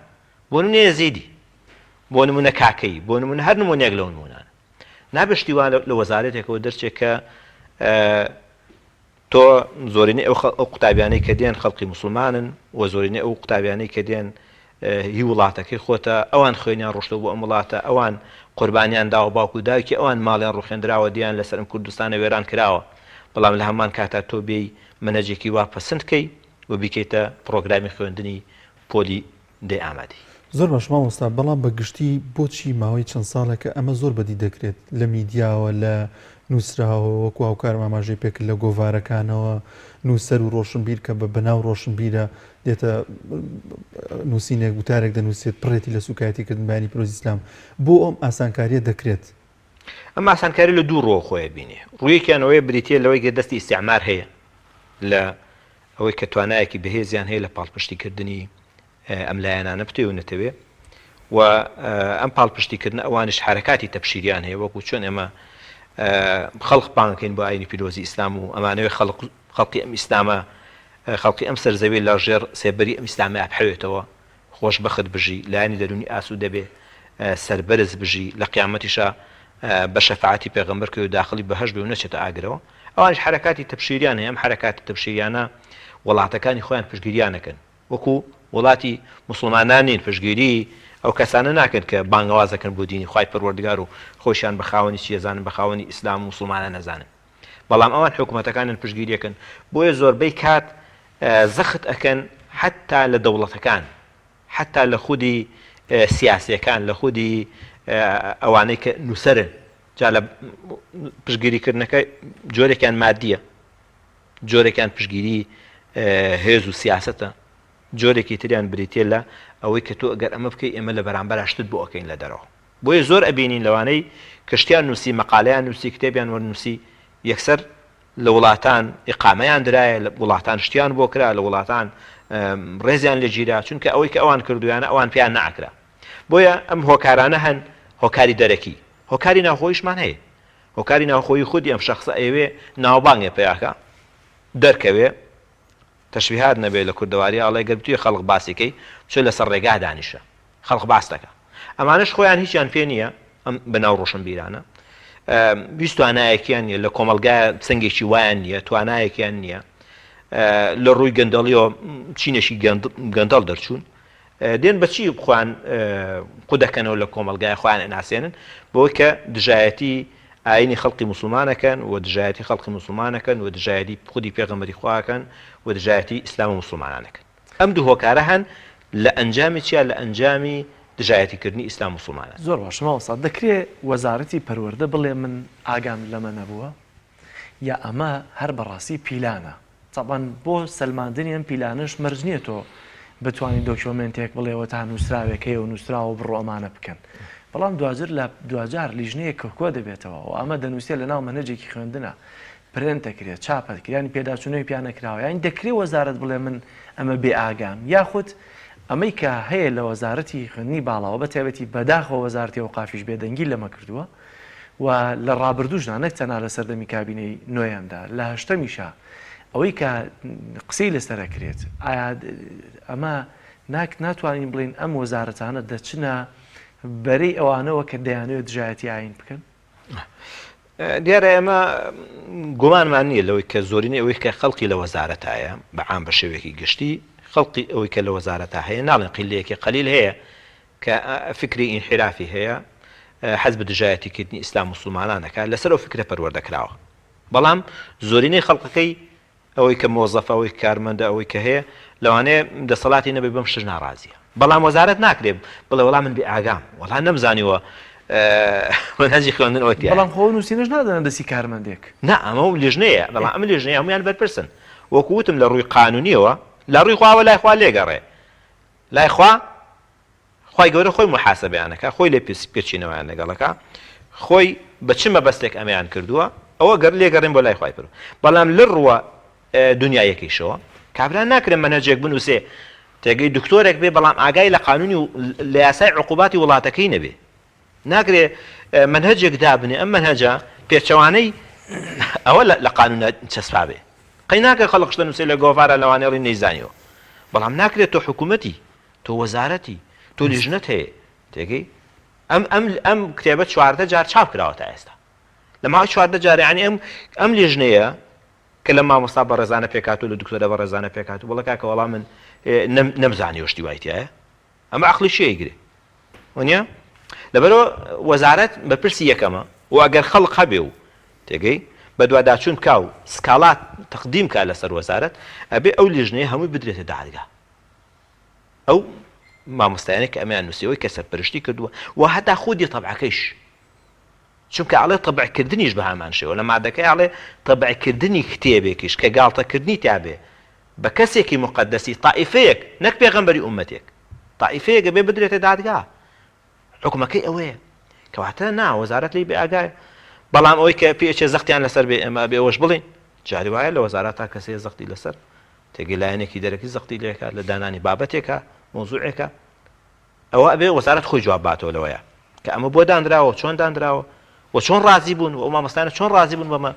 بۆ نمونە یەزیدی بۆ نمونە کاکەی بۆ نمونە هەر نمونەیەک لەو نمونانە نابێ شتیوان لە وەزارەتێکەوە دەرچێت کە تۆ زۆرینەی ئەو قوتابیانەی کە دێن خەڵقی موسڵمانن و زۆرینەی ئەو قوتابیانەی کە دێن هی وڵاتەکەی خۆتە ئەوان خوێنیان ڕۆشتەوە بۆ ئەم وڵاتە ئەوان قوربانیان داوە باوکو دایکی ئەوان ماڵیان ڕوخێنراوە دییان لەسەر ئەم کوردستانە وێران کراوە بەڵام لە هەمان کاتا تۆ بێی مەنهەجێکی وا پەسەندکەی و بیکەیتە پرۆگرامی خوێندنی پۆلی دێ ئامادەی. زۆر باش مامۆستا بەڵام بەگشتی بۆچی ماوەی چەند ساڵێکە ئەمە زۆر بەدی دەکرێت لە میدیاوە لە نووسراوە وەکو هاوکار ماماژەی پێکرد لە گۆڤارەکانەوە نووسەر و ڕۆشنبیر کە بە بەناو ڕۆشنبیرە دێتە نووسینێک وتارێک دەنووسێت پڕێتی لە سوکایەتیکردن بەیانی پیرۆزی ئیسلام بۆ ئەم ئاسانکاریە دەکرێت ئەم ئاسانکاری لە دوو ڕۆ خۆیە بینێ ڕوویەکیانەوەی بریتە لەوەی کە دەستی ئیستیعمار هەیە لە ئەوەی کە توانایەکی بەهێزیان هەیە لە پاڵپشتیکردنی ئەم لایەنانە بتێ و نەتەوێ و ئەم پاڵپشتیکردن ئەوانش حرەکاتی تەبشیریان هەیە وەکو چۆن ئێمە خەڵق پانکەین بۆ ئاینی پیرۆزی ئیسلام و ئەمانەوەی خەڵقی ئەم ئیسلامە خەڵقی ئەم سەرزەوی لە ژێر سێبەری ئەم ئیسلامی ئەبحەوێتەوە خۆشبەخت بژی لایەنی دەرونی ئاسوو دەبێ سەربەرز بژی لە قیامەتیشە بە شەفاعەتی پێغەمبەر کرد و داخلی بەهەشت بێ و نەچێتە ئاگرەوە ئەوانش حرەکاتی تەبشیریان هەیە ئەم حرەکاتی تەبشیریانە وڵاتەکانی خۆیان پشتگیریانەکەن وەکو وڵاتی موسڵمانانین پشتگیری ئەو کەسانە ناکەن کە بانگەوازەکەن بۆ دینی خوای پەروەردگار و خۆشیان بە خاوەنی چیەزانن بە خاوەنی ئیسلام و موسڵمانە نەزانن بەڵام ئەوان حکوومەتەکانن پشتگیریەکەن بۆیە زۆربەی کات زەخت ئەکەن حتا لە دەوڵەتەکان حتا لە خودی سیاسیەکان لە خودی ئەوانەی کە نووسەرن جا لە پشتگیریکردنەکە جۆرێکیان مادیە جۆرێکیان پشتگیری هێز و سیاسەتە جۆرێکی تریان بریتێ لە ئەوەی کە تۆ ئەگەر ئەمە بکەی ئێمە لە بەرامبەر شتت بۆ ئەەکەین لە دەرەوە بۆیە زۆر ئەبینین لەوانەی کەشتیان نووسی مەقالەیان نووسی کتێبیان وەرنووسی یەکسەر لە وڵاتان ئقامەیان درایە لە وڵاتان شتیان بۆ کرا لە وڵاتان ڕێزیان لە گیرا چونکە ئەوەی کە ئەوان کردویانە ئەوان پێیان نەعکرا بۆیە ئەم هۆکارانە هەن هۆکاری دەرەکی هۆکاری ناوخۆیشمان هەیە هۆکاری ناوخۆی خودی ئەم شخصە ئەوێ ناوبانگێ پێیاکە دەرکەوێ تەشبیهات نەبێت لە کوردەواری ئاڵێ گەربتوی خەڵق باسیکەی چۆ لەسەر ڕێگا دانیشە خەڵق باس دەکە ئەمانش خۆیان هیچیان پێ نییە ئەم بەناو ڕۆشن بیرانە ویست توانایەکیان نیە لە کۆمەلگای سنگێکی وایان نییە توانایەکیان نییە لە ڕووی گەندەڵیەوە چینێکی گەندەڵ دەرچوون دێن بەچی بخوان قودەکەنەوە لە کۆمەلگای خۆیان ئەناسێنن بۆی کە دژایەتی ئاینی خەڵقی مسلمانەکەن و دژایەتی خەڵقی مسلمانەکەن و دژایەتی خودی پێغەمبەری خواکەن و دژایەتی ئیسلام و مسلمانانەکەن ئەم دوو هۆکارە هەن لە ئەنجامی چیە لە ئەنجامی دژایەتیکردنی ئیسلام مسلمانە زۆر باش ماوەستا دەکرێت وەزارەتی پەروەردە بڵێ من ئاگام لەمە نەبووە یا ئەمە هەر بەڕاستی پیلانە تابان بۆ سەلماندنی ئەم پیلانش مەرج نییە تۆ بتوانین دۆکیۆمنتێک بڵێەوە تا نووسراوێکەیە و نووسراوە بڕۆ ئەمانە بکەن بەڵام دوجار لە دوجار لیژنەیە کۆکۆ دەبێتەوە و ئەمە دەنووسێت لە ناو مەنهجێکی خوێندنە پرنت دەکرێت چاپەتکرانی پێداچوونەوەی پیانەکراوە یان دەکرێت وەزارەت بڵێ من ئەمە بێ ئاگام یاخود ئەمەی کە هەیە لە وەزارەتی خوێندنی باڵاوە بە تایبەتی بەداخەوە وەزارەتی ئەوقافیش بێدەنگی لەمە کردووە و لە ڕابردووشدا نەک تەنها لە سەردەمی کابینەی نوێیاندا لە هەشتەمیشە ئەوەی کە قسەی لەسەرەکرێت ئایا ئەمە ناتوانین بڵین ئەم وەزارەتانە دەچنە بەرەی ئەوانەوە کە دەیانوێت دژایەتی ئاین بکەن دیارە ئێمە گومانمان نییە لەوەی کە زۆرینەی ئەوەی کە خەڵکی لە وەزارەتایە بەعام بە شێوێکی گشتی خەڵقی ئەوەی کە لە وەزارەتە هەیە ناڵێن قیلەیەکی قەلیل هەیە کە فکری ئینحرافی هەیە حەز بە دژایەتیکردنی ئیسلام مسلمانانەکە لەسەر ئەو فکرە پەروەردەکراوە بەڵام زۆرینەی خەڵقەکەی ئەوەی کە مۆزەفە ئەوەی کارمەندە ئەوەی کە هەیە لەوانەیە دەسەڵاتی نەبێ بەم شت ناڕازیە بەڵام وەزارەت ناکرێت بڵێ وەڵام من بێ ئاگام وەڵام نەمزانیوە منهەجی خوێندن ئەوەی بەڵام خۆ نووسینەش نادەن دەستی کارمەندێک نا ئەمە لیژنەیە بەڵام ئەم لیژنەیە هەمویان بەرپرسن وەکو وتم لە ڕووی قانونیەوە لە ڕووی خواوە لای خوا لێگەڕێ لای خوا خوای گەورە خۆی محاسەبەیانەکە خۆی لێ پێچینەوەیان لەگەڵەکە خۆی بە چ مەبەستێک ئەمەیان کردووە ئەوە گەر لێگەڕێن بۆ لای خوای پەروەردگار بەڵام لە ڕووە دنیایەکیشەوە کابرا ناکرێن مەنهەجێک بنووسێ تێگەی دکتۆرێک بێ بەڵام ئاگای لە قانونی و لە یاسای عقوباتی وڵاتەکەی نەبێ ناکرێ منهەجێک دابنێ ئەم منهەجە پێچەوانەی ئەوە لە قانونە چەسپا بێ قەی ناکە خەڵق شتە نووسێ لە گۆڤارە لەوانێڵی نەیزانیەوە بەڵام ناکرێت تۆ حکوومەتی تۆ وەزارەتی تۆ لیژنەت هەیە تێگەی ئەم کتێبە 14 جار چاپ کراوە تا ئێستا لە ماوەی 14 جار یعنی ئەم لیژنەیە کە لە مامۆستا بە ڕێزانە پێکات و لە دکتۆرە بە ڕێزانە پێکات و بڵێ کاکە وەڵام من نەمزانی وشتی وایتیایە ئەمە عەقڵی شێیگرێ وانە لەبەرەوە وەزارەت بەپرسی یەکەمە و ئەگەر خەڵق هەبێ و تێگەی بە دوواداچوون کا و سکاڵات تەقدیم کا لەسەر وەزارەت ئەبێ ئەو لیژنەیە هەمووی بدرێتە دادگا ئەو مامۆستایانێک کە ئەمیان نووسیەوەی کە سەرپەرشتی کردووە و هەتا خودی تەبعەکەیش چونکە ئەڵێ تەبعکردنیش بە هەمان شێوە لە مادەکەی ئەڵێ تەبعکردنی کتێبێکیش کە گاڵتەکردنی تابێ بە کەسێکی مقدسی تائیفەیەک نەک پێغەمبەری ئومەتێک تائیفەیەک بێ بدرێتە دادگا حکومەکەی ئەوەیە کەواتە نا وەزارەت لی بێ ئاگایە بەڵام ئەوەی کە پێچێ زەختیان لەسەر بێ ئەمە بێ ئەوەش بڵین جاری وایە لە وەزارەت تا کەسێ زەختی لەسەر تێگەی لایەنێکی دەرەکی زەختی لێکە لە دانانی بابەتێکە مۆزوعێکە ئەوە ئەبێ وەزارەت خۆی جواب باتەوە لەوەیە کە ئەمە بۆ دانراوە چۆن دانراوە و چۆن ڕازی بوون و ئەو مامۆستایانە چۆن ڕازی بوون بەمە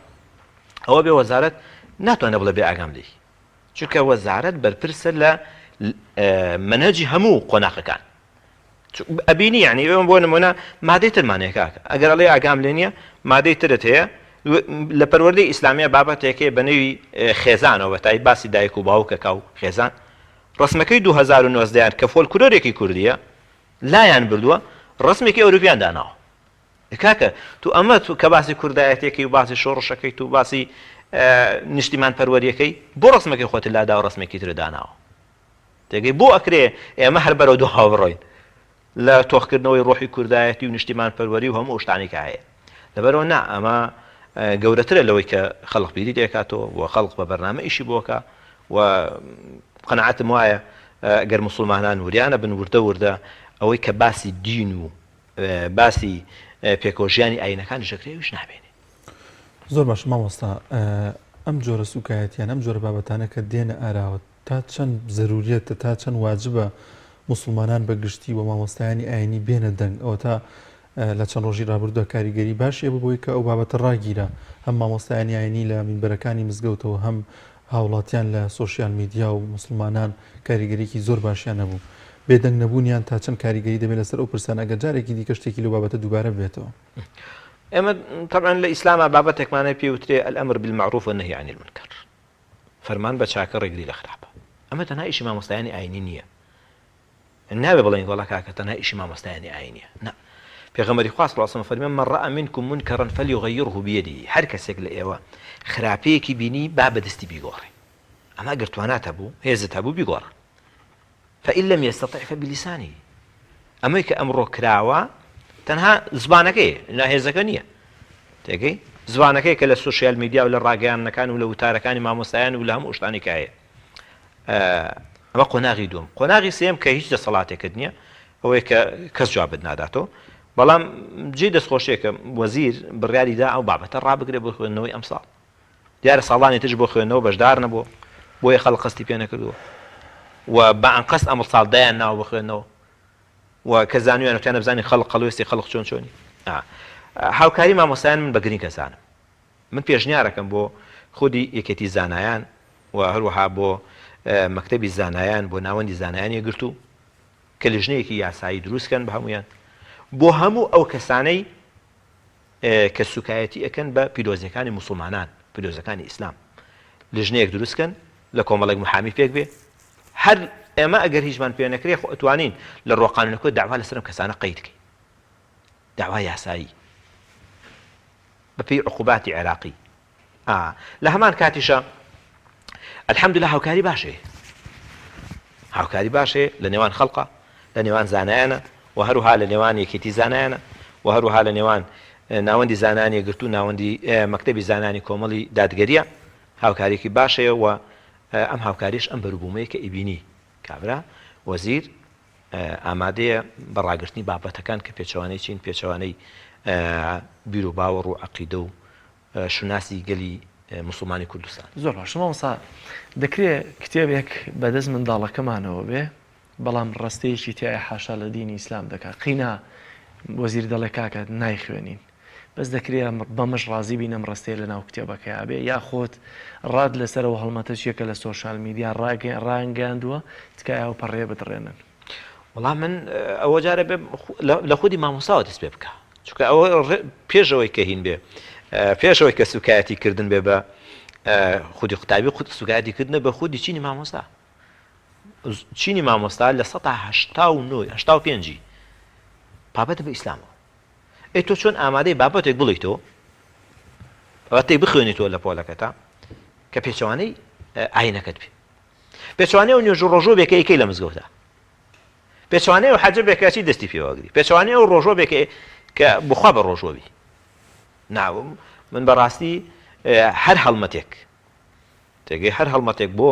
ئەوە بێ وەزارەت ناتوانێت بڵێ بێ ئاگام لێی چونکە وەزارەت بەرپرسە لە منهەجی هەموو قۆناغەکان ئەبینی یعنی ئێوە بۆ نمونە مادەی ترمانەیە کاکە ئەگەر ئەڵێ ئاگام لێ نییە مادەی ترت هەیە لە پەروەردەی ئیسلامیە بابەتێکێ بە نەوی خێزانەوە بەتای باسی دایک و باوکەکە و خێزان ڕسمەکەی 2009 کە فۆلکلۆرێکی کوردیە لایەن بردووە ڕسمێکی ئەوروپیان داناوە کاکە تو ئەمە کە باسی کوردایەتێکی و باسی شۆڕشەکەی تو باسی نیشتیمان پەروەریەکەی بۆ ڕسمەکەی خۆت لادا و ڕسمێکی تر داناوە تێگەی بۆ ئەکرێ ئێمە هەر بەرەو دوو هاوڕۆین لە تۆخکردنەوەی ڕۆحی کوردایەتی و نیشتیمان پەروەری و هەموو شتانێکە هەیە لەبەرەوە نا ئەمە گەورەترە لەوەی کە خەڵق بیری دێکاتەوە و خەڵق بە بەرنامە ئیشی بۆکە و قەنەعەتم وایە گەر موسڵمانان وریانە بن وردە وردە ئەوەی کە باسی دین و باسی پێکۆژیانی ئاینەکان ژەکرێویش نابێنێ زۆر باش مامۆستا ئەم جۆرە سوکایەتیان ئەم جۆرە بابەتانە کە دێنە ئاراوە تا چەند زەروریەتە تا چەند واجبە مسلمانان بەگشتی و مامۆستایانی ئاینی بێنە دەنگ ئەوە تا لە چەند ڕۆژی ڕابردووە کاریگەری باشیە ببووی کە ئەو بابەتە ڕاگیرە هەم مامۆستایانی ئاینی لە مینبەرەکانی مزگەوتەوە هەم هاوڵاتیان لە سۆشیال میدیا و مسلمانان کاریگەریکی زۆر باشیان نەبوو بێدەنگ نەبوونیان تا چەند کاریگەری دەبێت لەسەر ئەو پرسانە ئەگەر جارێکی دیکە شتێکی لەو بابەتە دووبارە بێتەوە ئێمە طبعا لە ئیسلامە بابەتێکمانە پێوترێ الأمر بالمعروف والنهي عن المنكر فەرمان بە چاکە ڕێگری لە خراپە ئەمە تەنها ئیشی مامۆستایانی ئاینی نییە نابێ بڵێن وەڵا کاکە تەنها ئیشی مامۆستایانی ئاینیە نا پێغەمبەری خوا صلی الله علیه و سلم فەرمێ من رأى منكم منكرا فليغيره بيده هەر کەسێک لە ئێوە خراپەیەکی بینی با بەدەستی بیگۆڕێ ئەمە ئەگەر توانات هەبوو هێزت هەبوو بیگۆڕە فإن لم يستطع فبلسانه ئەمەی کە ئەمڕۆ کراوە تەنها زبانەکەی ناهێزەکە نییە تێگەی زبانەکەی کە لە سوشیال میدیا و لە ڕاگەیانەکان و لە وتارەکانی مامۆستایان و لە هەموو شتانێک هەیە ئەمە قۆناغی دووەم قۆناغی سێم کە هیچ دەسەڵاتێکت نییە ئەوەی کە کەس جوابت ناداتەوە بەڵام جێ دەستخۆشیێکە وەزیر بڕیاریدا ئەو بابەتە ڕابگرێ بۆ خوێندنەوەی ئەم ساڵ دیارە ساڵانی تر بۆ خوێندنەوە بەشدار نەبووە بۆیە خەڵک قەستی پێ نەکردووە و بە ئەنقەست ئەمە ساڵ دایان ناوە بۆ خوێندنەوە و کە زانیویان وتیان نەبزانی خەڵک قەڵوێستی خەڵک چۆن چۆنی هاوکاری مامۆستایان من بە گرنگ کەسانم من پێشنیارەکەم بۆ خودی یەکێتی زانایان و هەروەها بۆ مەکتەبی زانایان بۆ ناوەندی زانایان یەگرتو کە لیژنەیەکی یاسایی دروستکەن بە هەمویان بۆ هەموو ئەو کەسانەی کە سوکایەتی ئەکەن بە پیرۆزیەکانی موسڵمانان پیرۆزەکانی ئیسلام لیژنەیەک دروستکەن لە کۆمەڵێک محامی پێک بێ هەر ئێمە ئەگەر هیچمان پێ نەکرێ خۆ ئەتوانین لە ڕۆقانونەکە داوا لەسەرم کەسانە قەید بکەین داوا یاسایی بەپێی عقوباتی عێراقی لە هەمان کاتیشە الحەمدولله هاوکاری باشێ هاوکاری باشێ لە نێوان خەڵقە لە نێوان زانایانە و هەروها لە نێوان یەکێتی زانایانە و هەروها لە نێوان ناوەندی زانانی گرتو ناوەندی مەکتەبی زانانی کۆمەڵی دادگەریە هاوکاریکی باشەیە و ئەم هاوکاریش ئەم بەروبوومەیە کە ئیبینی کابرا وەزیر ئامادەیە بەڕاگررتنی بابەتەکان کە پێچەوانەی چین پێچەوانەی بیر و باوەڕ و عەقیدە و شوناسی گەلی مسلمانی کوردستان زۆر باش مامۆستا دەکرێت کتێبێک بەدەست منداڵەکەمانەوە بێ بەڵام ڕستەیەکی تایە حاشا لە دینی ئیسلام دەکات قینا وەزیر دەڵێ کاکە نایخوێنین بەس دەکرێت بەمەش ڕازی بینەم ڕستەیە لە ناو کتێبەکەی بێ یا خۆت ڕاد لەسەرەوە هەڵمەتە چیەکە لە سۆشال میدیا ڕاگەاندووە تکایە و پەڕێ بدڕێنن وەڵام من ئەوە جارە بێ لە خودی مامۆستاوە دەست پێ بکە چونکە ئەوە پێشەوەی کە هین بێ پێشەوەی کە سوکایەتی کردن بێ بە خودی قوتابی خود سوکایەتیکردنە بە خودی چینی مامۆستا چینی مامۆستا لە 1985 بابەتە بە ئیسلامەوە ئەی تۆ چۆن ئامادەی بابەتێک بڵیتەوە بابەتێک بخوێنیتەوە لە پۆلەکەتە کە پێچەوانەی ئاینەکەت بێ پێچوانەی و نوێژ و ڕۆژۆ بێکە ئەیکەی لە مزگەوتە پێچوانەی و حەجە بێکاچی دەستی پێوەگری پێچوانەی و ڕۆژۆ بێکە کە بخوا بە ڕۆژۆبی ناوم من بەڕاستی هەر هەڵمەتێک تێگەی هەر هەڵمەتێک بۆ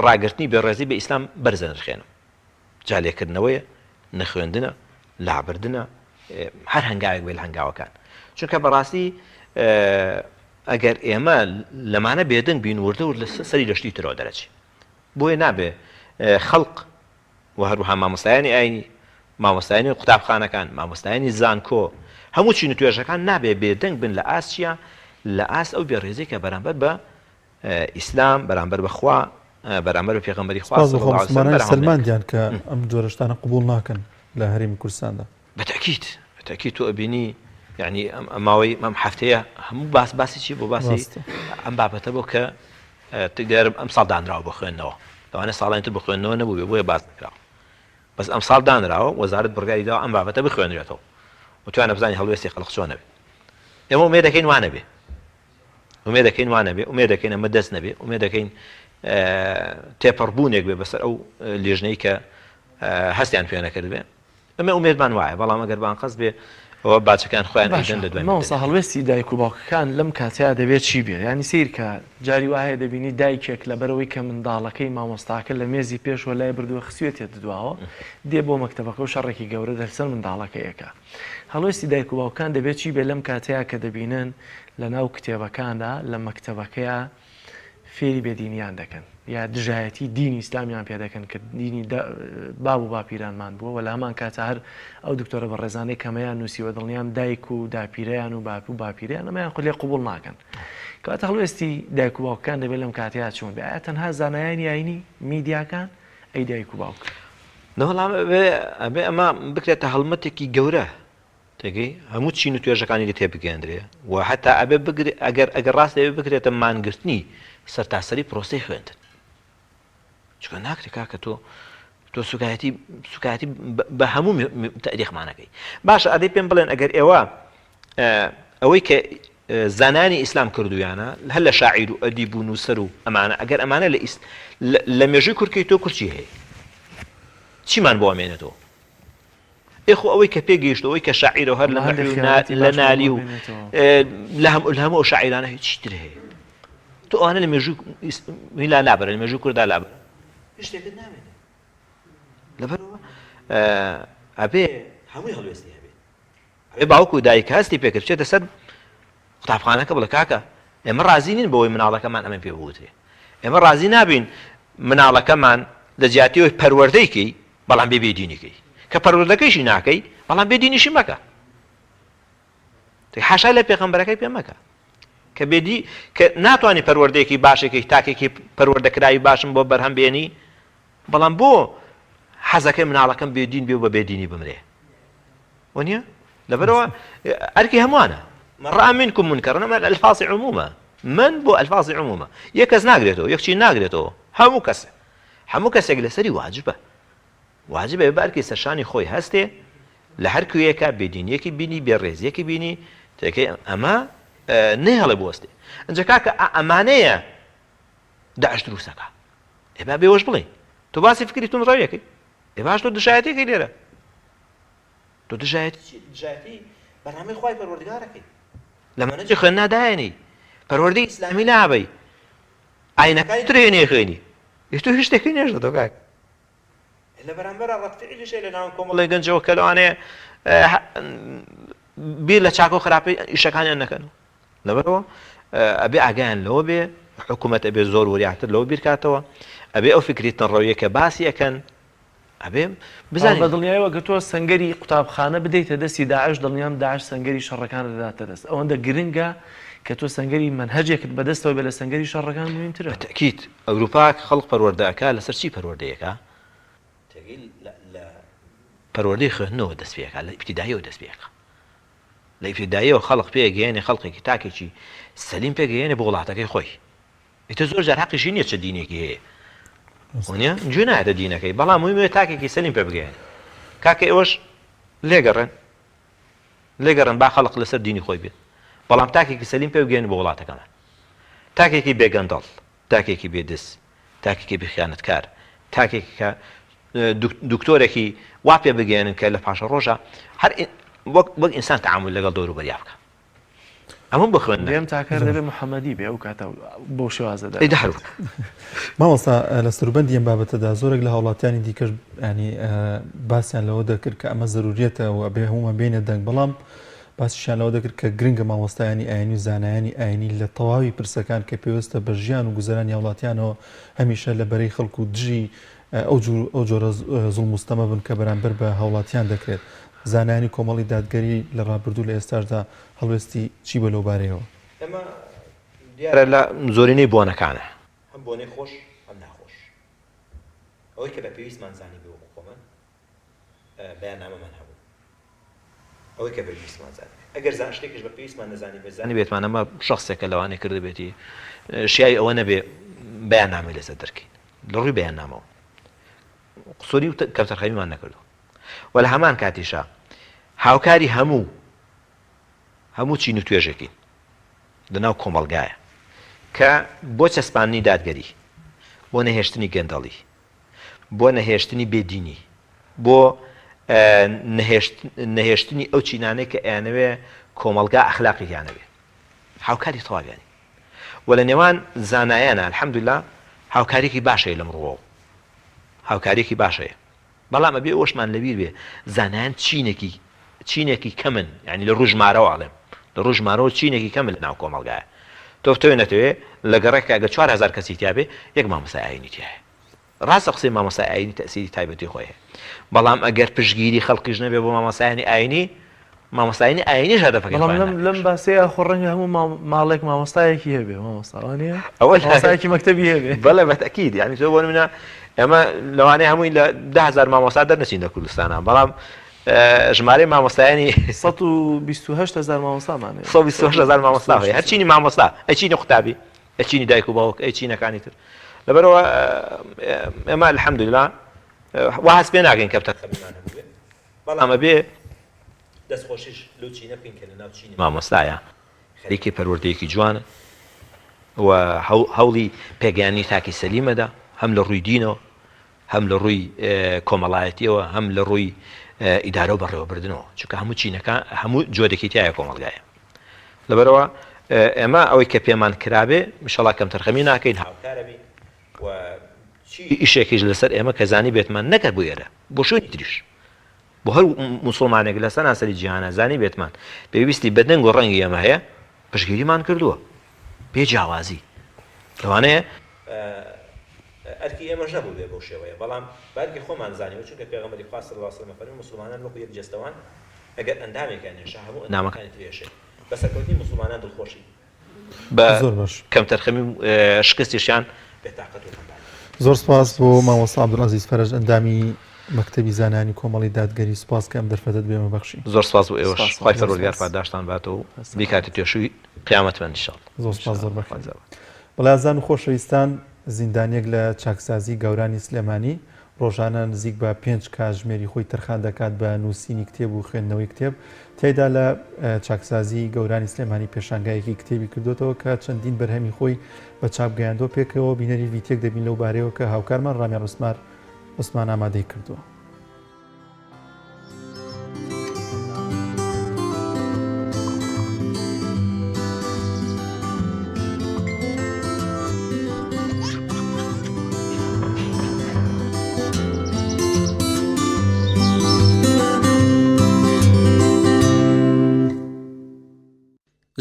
ڕاگررتنی بێڕێزی بە ئیسلام بەرزە نرخێنم جالێکردنەوەیە نەخوێندنە لابردنە هەر هەنگاوێک بێ لە هەنگاوەکان چونکە بەڕاستی ئەگەر ئێمە لەمانە بێدەنگ بین وردە و سەری لەشتی ترەوە دەرەچی بۆیە نابێ خەڵق و هەروها مامۆستایانی ئاینی مامۆستایانی قوتابخانەکان مامۆستایانی زانکۆ هەموو چین و توێژەکان نابێ بێدەنگ بن لە ئاسچیە لە ئاس ئەو بێڕێزی کە بەرامبەر بە ئیسلام بەرامبەر بەخوا بەرامبەر بە پێغەمبەری خوا سلماندیان کە ئەم جۆرە شتانە قبوڵ ناکەن لە هەرێمی کوردستاندا بەتەکید تۆ ئەبینی یعنی ئەماوەی ئەم هەفتەیە هەموو باسی چی بۆ باسی ئەم بابەتە بۆ کە تێدارم ئەم ساڵ دانراوە بۆ خوێندنەوە لەوانە ساڵانی تر بۆ خوێندنەوە نەبوو بۆیە باس نکراوە بەس ئەم ساڵ دانراوە وەزارەت بڕیاری داوە ئەم بابەتە بخوێنرێتەوە وتوانە بزانانی هەڵوێستی خەڵق چۆنە بێ ئێمە ومێ دەکەین وانە بێ ومێ دەکەین وانە بێ ومێ دەکەین ئەمە دەست نەبێ ومێ دەکەین تێپەڕبوونێک بێ بەسەر ئەو لێژنەی کە هەستیان پێ نەکرد بێ ئەمە ئومێدمان وایە بەڵام ئەگەر بانقەس بێ ئەوە باچەکان خۆیان ئەیدەن لە دوای مامۆستا هەڵوێستی دایک و باوکەکان لەم کاتەیە دەبێت چی بێت ینی سیر کە جاری وایە دەبینی دایکێک لەبەرەوەی کە منداڵەکەی مامۆستاکە لە مێزی پێشوە لای بردووە خسوێتێت دواوە دێ بۆ مەکتەبەکە و شەڕێکی گەورە دەرسەر منداڵەکەیەکە هەڵوێستی دایک و باوکان دەبێت چی بێت لەم کاتەیە کە دەبینن لە ناو کتێبەکاندا لە مەکتەبەکەیە فێری بێدینیان دەکەن یا دژایەتی دینی ئیسلامیان پێ دەکەن کە دینی باب و باپیرانمان بووە و لە هەمان کاتە هەر ئەو دکتۆرە بە ڕێزانەی کەمەیان نووسیوە دڵنیام دایک و داپیرەیان و باپ و باپیرەیان ئەمەیان خولێ قوبوڵ ناکەن کەواتە هەڵوێستی دایک و باوکەکان دەبێت لەم کاتەیە چوون بێ ئایا تەنها زانایانی ئاینی میدیاکان ئەی دایک و باوک نەوەڵام ئەبێ ئەمە بکرێتە هەڵمەتێکی گەورە تێگەی هەموو چین و توێژەکانی لە تێبگەندرێ و حتا ئەبێ ئەگەر ڕاست دەبێ بکرێتە مانگرتنی سەرتاسەری پرۆسەی خوێندن چکە ناکرێت کاکە تۆ سوکایەتی بە هەموو تاریخمانەکەی باشە ئەدەی پێم بڵێن ئەگەر ئێوە ئەوەی کە زانانی ئیسلام کردویانە هەر لە شاعیر و ئەدیب و نووسەر و ئەمانە ئەگەر ئەمانە لە مێژووی کورکی تۆ کورچی هەیە چیمان بۆ ئەمێنێتەوە ئێخۆ ئەوەی کە پێگەیشت ئەوەی کە شاعیرە هەر لە نالی و لە هەموو شاعیرانە هیچ تر هەیە تۆ ئەوانە لە مێژووی لا نابرە لە مێژووی کووردا لابرە شتێکت نامێنێت لەبەرەوە ئەبێ هەمووی هەڵوێستی هەبێت ئەبێ باوکو و دایک هەستی پێکرد بچێتە سەر قوتابخانەکە بڵێ کاکە ئێمە ڕازی نین بەوەی مناڵەکەمان ئەمە پێ بوترێ ئێمە ڕازی نابین مناڵەکەمان لە جیاتیەوەی پەروەردەیکەی بەڵام بێ بێدینیکەی کە پەروەردەکەیشی ناکەی بەڵام بێدینیشی مەکە حاشا لە پێغەمبەرەکەی پێ مەکە کە بێدی کە ناتوانانی پەروەردەیەکی باشێکی تاکێکی پەروەردەکراوی باشم بۆ بەرهەم بێنی بەڵام بۆ حەزەکەی مناڵەکەم بێدین بێ بە بێدینی بمرێ وانە لەبەرەوە ئەرکی هەمووانە من رأى منكم منكرا من الفاظ عموما من بو الفاظ عموما يكز ناغريتو يكشي ناغريتو همو كس لسري واجبه باركي سرشاني خوي هسته لهر كويكا بدين يكي بيني بيرز يكي بيني تكي اما نهله بوسته انجا كاكا امانيه داعش دروسكا ابا بيوش بلي تو باسي فكرتون رايكي اباش تو دشايتي كيديره تو دشايتي برنامج خوي پروردگاركي لما نجي خلنا دايني پروردگار اسلامي نابي عينكاي تريني خيني يشتو هشتكي نجد دوكاك إلا برانبرا رقتي اللي شيء لنا نكون والله يجنجوا وكلوا بيلا تشاكو خرابي يشكاني أنا كانوا لبروا أبي عجان لوبي حكومة أبي زور وريعة لوبي كاتوا أبي أو فكرة الرؤية كباسية كان أبي بزاني بدلني وقتوا سنجري قطاب خانة بديت دسي داعش ضلنيام داعش سنجري شركان ذات دس أو عندك جرينجا كتو سنجري منهجك بدست وبلا سنجري شركان مهم ترى بالتأكيد أوروبا خلق پروردگارك لسر چی پروردگارك تقول لا پروردگار خنو دست فيك على ابتدائي ودست فيك لا ابتدائي وخلق فيك يعني خلقك تاكي شي سليم فيك يعني بغلاتك خوي يتزور جار حق شي نيت دينك هي ونيا جنا هذا دينك بلا مهم تاكي سليم فيك يعني كاكي اوش ليغرن با خلق لسر ديني خوي بيت بەڵام تاکێکی سەلیم پێ بگەێنی بۆ وڵاتەکەمان تاکێکی بێگەندەڵ تاکێکی بێدەست تاکێکی بخیانەتکار تاکێکی کە دکتۆرێکی وا پێ بگەێنن کە لە پاشە ڕۆژە هەر وەک ئینسان تەعامل لەگەڵ دەور و بەریا بکە ئەمە بخوێن دێم تاکار دەبێت محەممەدی بێ ئەو کاتە بۆ شێوازەدا مامۆستا لە سروبەندی ئەم بابەتەدا زۆرێک لە هاوڵاتیانی دیکەش ینی باسییان لەوە دەکرد کە ئەمە ضرورێتە و ئەبێ هەمومان بینێ دەنگ بەڵام باسیشان لەوە دەکرد کە گرنگە مامۆستایانی ئاینی و زانایانی ئاینی لە تەواوی پرسەکان کە پێویستە بە ژیان و گوزەرانی وڵاتیانەوە هەمیشە لە بەرەی خەڵکو و دژی ئەو جۆرە زوڵموستەمە بن کە بەرامبەر بە هاوڵاتیان دەکرێت زانایانی کۆمەڵی دادگەری لە ڕابردوو لە ئێستاشدا هەڵوێستی چی بە لەوبارەیەوە ئەمە دیارە لە زۆرینەی بۆنەکانە هەم بۆنەی خۆش هەم ناخۆش ئەوەی کە بە پێویستمان زانی بێ وەکو کۆمەڵ بەیاننامەمان هەبوو ئەوەی کە بەپێویستمان زانی ئەگەر زان شتێکش بە پێویستمان نەزانی بێزانی بێتمان ئەمە شخصێکە لەوانەیە کرد بێتی شیای ئەوە نەبێ بەیاننامەی لەسەر دەرکەین لە ڕووی بەیاننامەوە قسووری و کەوتەرخەمیمان نەکردو و لە هەمان کاتیشە هاوکاری هەموو چین و توێژێکی لەناو کۆمەڵگایە کە بۆ چەسپاندنی دادگەری بۆ نەهێشتنی گەندەڵی بۆ نەهێشتنی بێدینی بۆ نەهێشتنی ئەو چینانەی کە ئەیانەوێ کۆمەڵگا ئەخلاقییانەوێ هاوکاری تەواویانی و لە نێوان زانایانە الحەمدوللا هاوکارێکی باشەیە لە مرۆوە هاوکارێکی باشەیە بەڵام ئەبێ ئەوەشمان لەبیر بێ زانایان چینێکی کەمن یعنی لە ڕوژمارەوە ئاڵێم لە ڕوژمارەوە چینێکی کەمن لە ناو کۆمەڵگایە تۆ تۆ نەتەوێت لە گەڕێک ئەگە 4000 کەسی تیاابێ یەک مامۆسای ئاینی تایە ڕاستە قسەی مامۆسای ئاینی تەسیری تایبەتی خۆیە بەڵام ئەگەر پشگیری خەڵقیش نەبێ بۆ مامۆسایانی ئاینی مامۆستایانی ئاینیش هەدەفەکەی لەم باسەیە خۆڕەنگە هەموو ماڵێک مامۆستایەکی هەبێ مامۆستاوانە ئەوەسایەکی مەکتەبی هەبێ بەڵێ بەتەکید یعنی تۆ بۆ منە ئێمە لەوانەیە هەمووی لە 10,000 مامۆستا دەرنەچین لە کوردستانە بەڵام ژمارەی مامۆستایانی 128,000 مامۆستامانێ 128,000 مامۆستا هەیە هەرچینی مامۆستا ئەچینی قوتابی ئەچینی دایک و باوک ئەچینەکانی تر لەبەرەوە ئێمە الحەمدوللا وا هەست پێ ناگەین کە بتەقەبمان هەبوو بەڵام ئەبێ دەستخۆشیش لەو چینە بکەین کە لە ناو چینی مامۆستایە خەریکی پەروەردەیەکی جوانە و هەوڵی پێگەیانی تاکی سەلیمەدا هەم لە ڕووی دینەوە هەم لە ڕووی کۆمەڵایەتیەوە هەم لە ڕووی ئیدارە و بەڕێوەبردنەوە چونکە هەموو چینەکە هەموو جۆدەکی تایە کۆمەڵگایە لەبەرەوە ئێمە ئەوەی کە پێمان کرابێ مشەڵا کەم تەرخەمی ناکەین هاوکارەبی و ئیشێکیش لەسەر ئێمە کە زانی بێتمان نەکرد بۆ ئێرە بۆ شوێنی تریش بۆ هەر موسڵمانێک لە سەرانسەری جیهانە زانی بێتمان پێویستی بەدەنگ و ڕەنگی ئێمە هەیە پشگیریمان کردووە بێ جیاوازی لەوانەیە ئەرکی ئێمەش نەبوو بێ بۆ شێوەیە بەڵام بەرگی خۆمان زانیوە چونکە پێغەمبەری خوا صلی الله علیه و سلم فەرمووی موسڵمانان وەکو یەک جەستەوان ئەگەر ئەندامێکیان هێشە هەموو ئەندامەکانی ترێشێ بە سەرکەوتنی موسڵمانان دڵخۆشی بە کەم تەرخەمی شکستیشیان بێتاقەت و زۆر سپاس بۆ مامۆستا عەبدولعەزیز فەرەج ئەندامی مەکتەبی زانانی کۆمەڵی دادگەری سوپاس کە ئەم دەرفەتت بێمە بەخشی زۆر سپاس بۆ ئێوەش خوای پەروەردگار پاداشتان باتەوە و بیکاتی توێشوی قیامەتمان ئینشاءڵڵا زۆر سپاس زۆر بەخێر بەڵێزان و خۆشەویستان زیندانیەک لە چاکسازی گەورانی سلێمانی ڕۆژانە نزیک بە 5 کاتژمێری خۆی تەرخان دەکات بە نووسینی کتێب و خوێندنەوەی کتێب تێدا لە چاکسازی گەورانی سلێمانی پێشانگایەکی کتێبی کردوتەوە کە چەندین بەرهەمی خۆی بە چاپ گەیاندۆ پێکەوە بینەری ڤیتێک دەبین لەو بارەیەوە کە هاوکارمان ڕامیان عوسمان ئامادەی کردووە.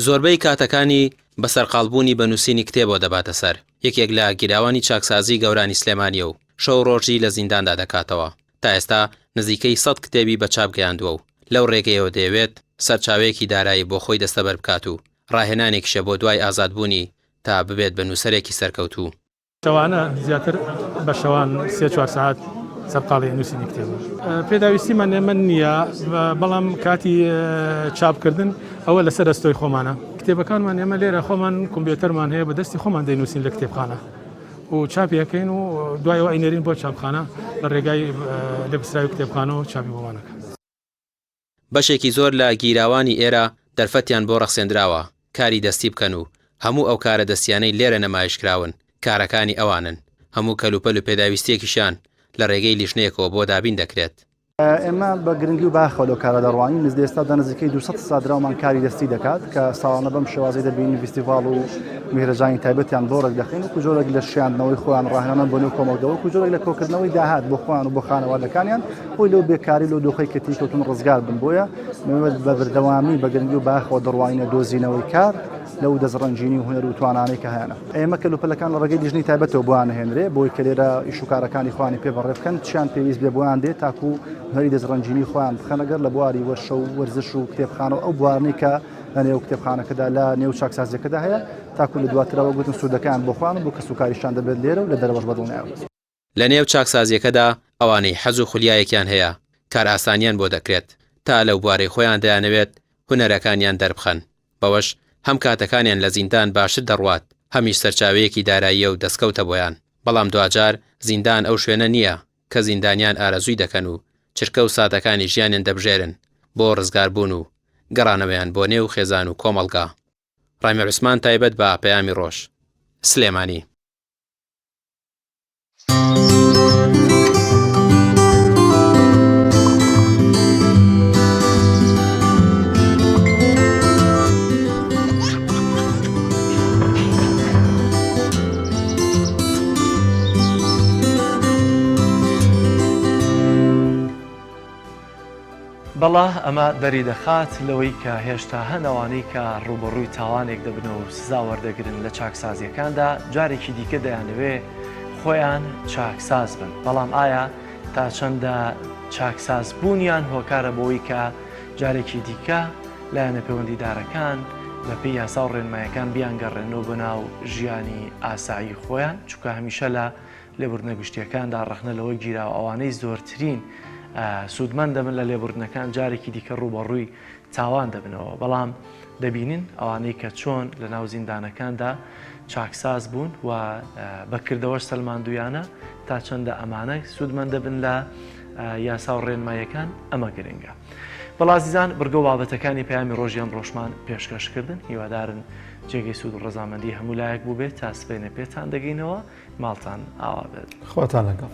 زۆربەی کاتەکانی بەسەرقاڵبوونی بە نووسینی کتێبەوە دەباتە سەر یەکێک لە گیراوانی چاکسازی گەورانی سلێمانیە و شەو ڕۆژی لە زینداندا دەکاتەوە تا ئێستا نزیکەی 100 کتێبی بە چاپ گەیاندووە و لەو ڕێگەیەوە دەیەوێت سەرچاوەیەکی دارایی بۆ خۆی دەستەبەر بکات و ڕاهێنانێکیشە بۆ دوای ئازادبوونی تا ببێت بە نووسەرێکی سەرکەوتوو. شەوانە زیاتر بە شەوان 3-4 ساعت سەرقاڵی نووسینی کتێبە پێداویستیمان ئێمە نییە بەڵام کاتی چاپکردن ئەوە لەسەر دەستۆی خۆمانە کتێبەکانمان ئێمە لێرە خۆمان کۆمپیوتەرمان هەیە بە دەستی خۆمان دەینووسین لە کتێبخانە و چاپیەکەین و دوایەوە ئەینێرین بۆ چاپخانە لە ڕێگای لەپسراوی کتێبخانە و چاپی بۆمانەکە. بەشێکی زۆر لە گیراوانی ئێرە دەرفەتیان بۆ ڕەخسێنراوە کاری دەستی بکەن و هەموو ئەو کارە دەستیانەی لێرە نەمایشکراون کارەکانی ئەوانن هەموو کەلوپەل و پێداویستیەکیشان لە ڕێگەی لیژنەیەکەوە بۆ دابین دەکرێت. ئێمە بە گرنگی و باخەوە لەو کارە دەڕوانین نزدە ئێستادا نزیکەی 200 سادراومان کاری دەستی دەکات کە ساڵانە بەم شێوازەی دەبینی فیستیڤاڵ و میهرەجانی تایبەتیان بۆ ڕێک دەخین و جۆرێک لە شیاندنەوەی خۆیان ڕاهێنان بۆ نێو کۆمەڵگەوە و جۆرێک لە کۆکردنەوەی داهات بۆ خۆیان و بۆ خانەوادەکانیان بۆی لەو بێکاری لەو دۆخەی کەتی کەوتون ڕزگار بن بۆیە بە بەردەوامی بە گرنگی و باخەوە دەڕوانینە دۆزینەوەی کار لەو دەزڕەنجینی و هونەر و توانانەی کە هەیەە ئێمە کەلوپەلەکان لە ڕێگەی لیژنەی تایبەتەوە بۆیان هێنرێ بۆی کە لێرە ئیشوکارەکانی خوانی پێبڕێ بکەن چیان پێویست بێ بۆیان دێت تاکو هەری دەزڕەنجینی خۆیان بخەنەگەر لە بواری وەرشە و وەرزش و کتێبخانەوە ئەو بوارنی کە لە نێو کتێبخانەکەدا لە نێو چاکسازیەکەدا هەیە تاکو لە دواترەوە گوتن سوودەکان بۆ خوان و بۆ کەسوکاریشان دەبێت لێرە و لە دەرەوەش بەدڵنیاوە. لە نێو چاکسازیەکەدا ئەوانەی حەز و خولیایەکیان هەیە کار ئاسانیان بۆ دەکرێت تا لەو بوارەی خۆیان دەیانەوێت هونەرەکانیان دەربخەن بەوەش هەم کاتەکانیان لە زیندان باشتر دەڕوات هەمیش سەرچاوەیەکی داراییە و دەستکەوتە بۆیان بەڵام دوجار زیندان ئەو شوێنە نییە کە زیندانیان ئارەزووی دەکەن و چرکە و سادەکانی ژیانیان دەبژێرن بۆ ڕزگاربوون و گەڕانەوەیان بۆ نێو خێزان و کۆمەڵگا. ڕامی عوسمان تایبەت بە پەیامی ڕۆژ سلێمانی. بەڵا ئەمە دەری دەخات لەوەی کە هێشتا هەنەوانەی کە ڕوبەڕووی تاوانێک دەبن و سزا وەردەگرن لە چاکسازیەکاندا جارێکی دیکە دەیانەوێ خۆیان چاکساز بن. بەڵام ئایا تا چەندە چاکساز بوونیان هۆکارە بۆی کە جارێکی دیکە لایەنە پەیوەندیدارەکان بە پێی یاسا و ڕێنمایەکان بیانگەڕێنەوە بەناو ژیانی ئاسایی خۆیان، چونکە هەمیشە لە لێبوردنە گشتیەکاندا ڕەخنەلەوەی گیراوە ئەوانەی زۆرترین سوودمەند دەبن لە لێبوردنەکان جارێکی دیکە ڕوبەڕووی تاوان دەبنەوە. بەڵام دەبینین ئەوانەی کە چۆن لە ناو زیندانەکاندا چاکساز بوون و بەکردەوەش سەلماندویانە تا چەندە ئەمانە سوودمەند دەبن لە یاسا و ڕێنمایەکان ئەمە گرنگە. بەڵازیزان بەرگە بابەتەکانی پەیامی ڕۆژیان ڕۆژمان پێشکەشکردن، هیوادارن جێگەی سوود و ڕەزامەندی هەموو لایەک بوو بێت تا سبەینە پێتان دەگەینەوە، ماڵتان ئاوا بێت. خواتان لەگەڵ.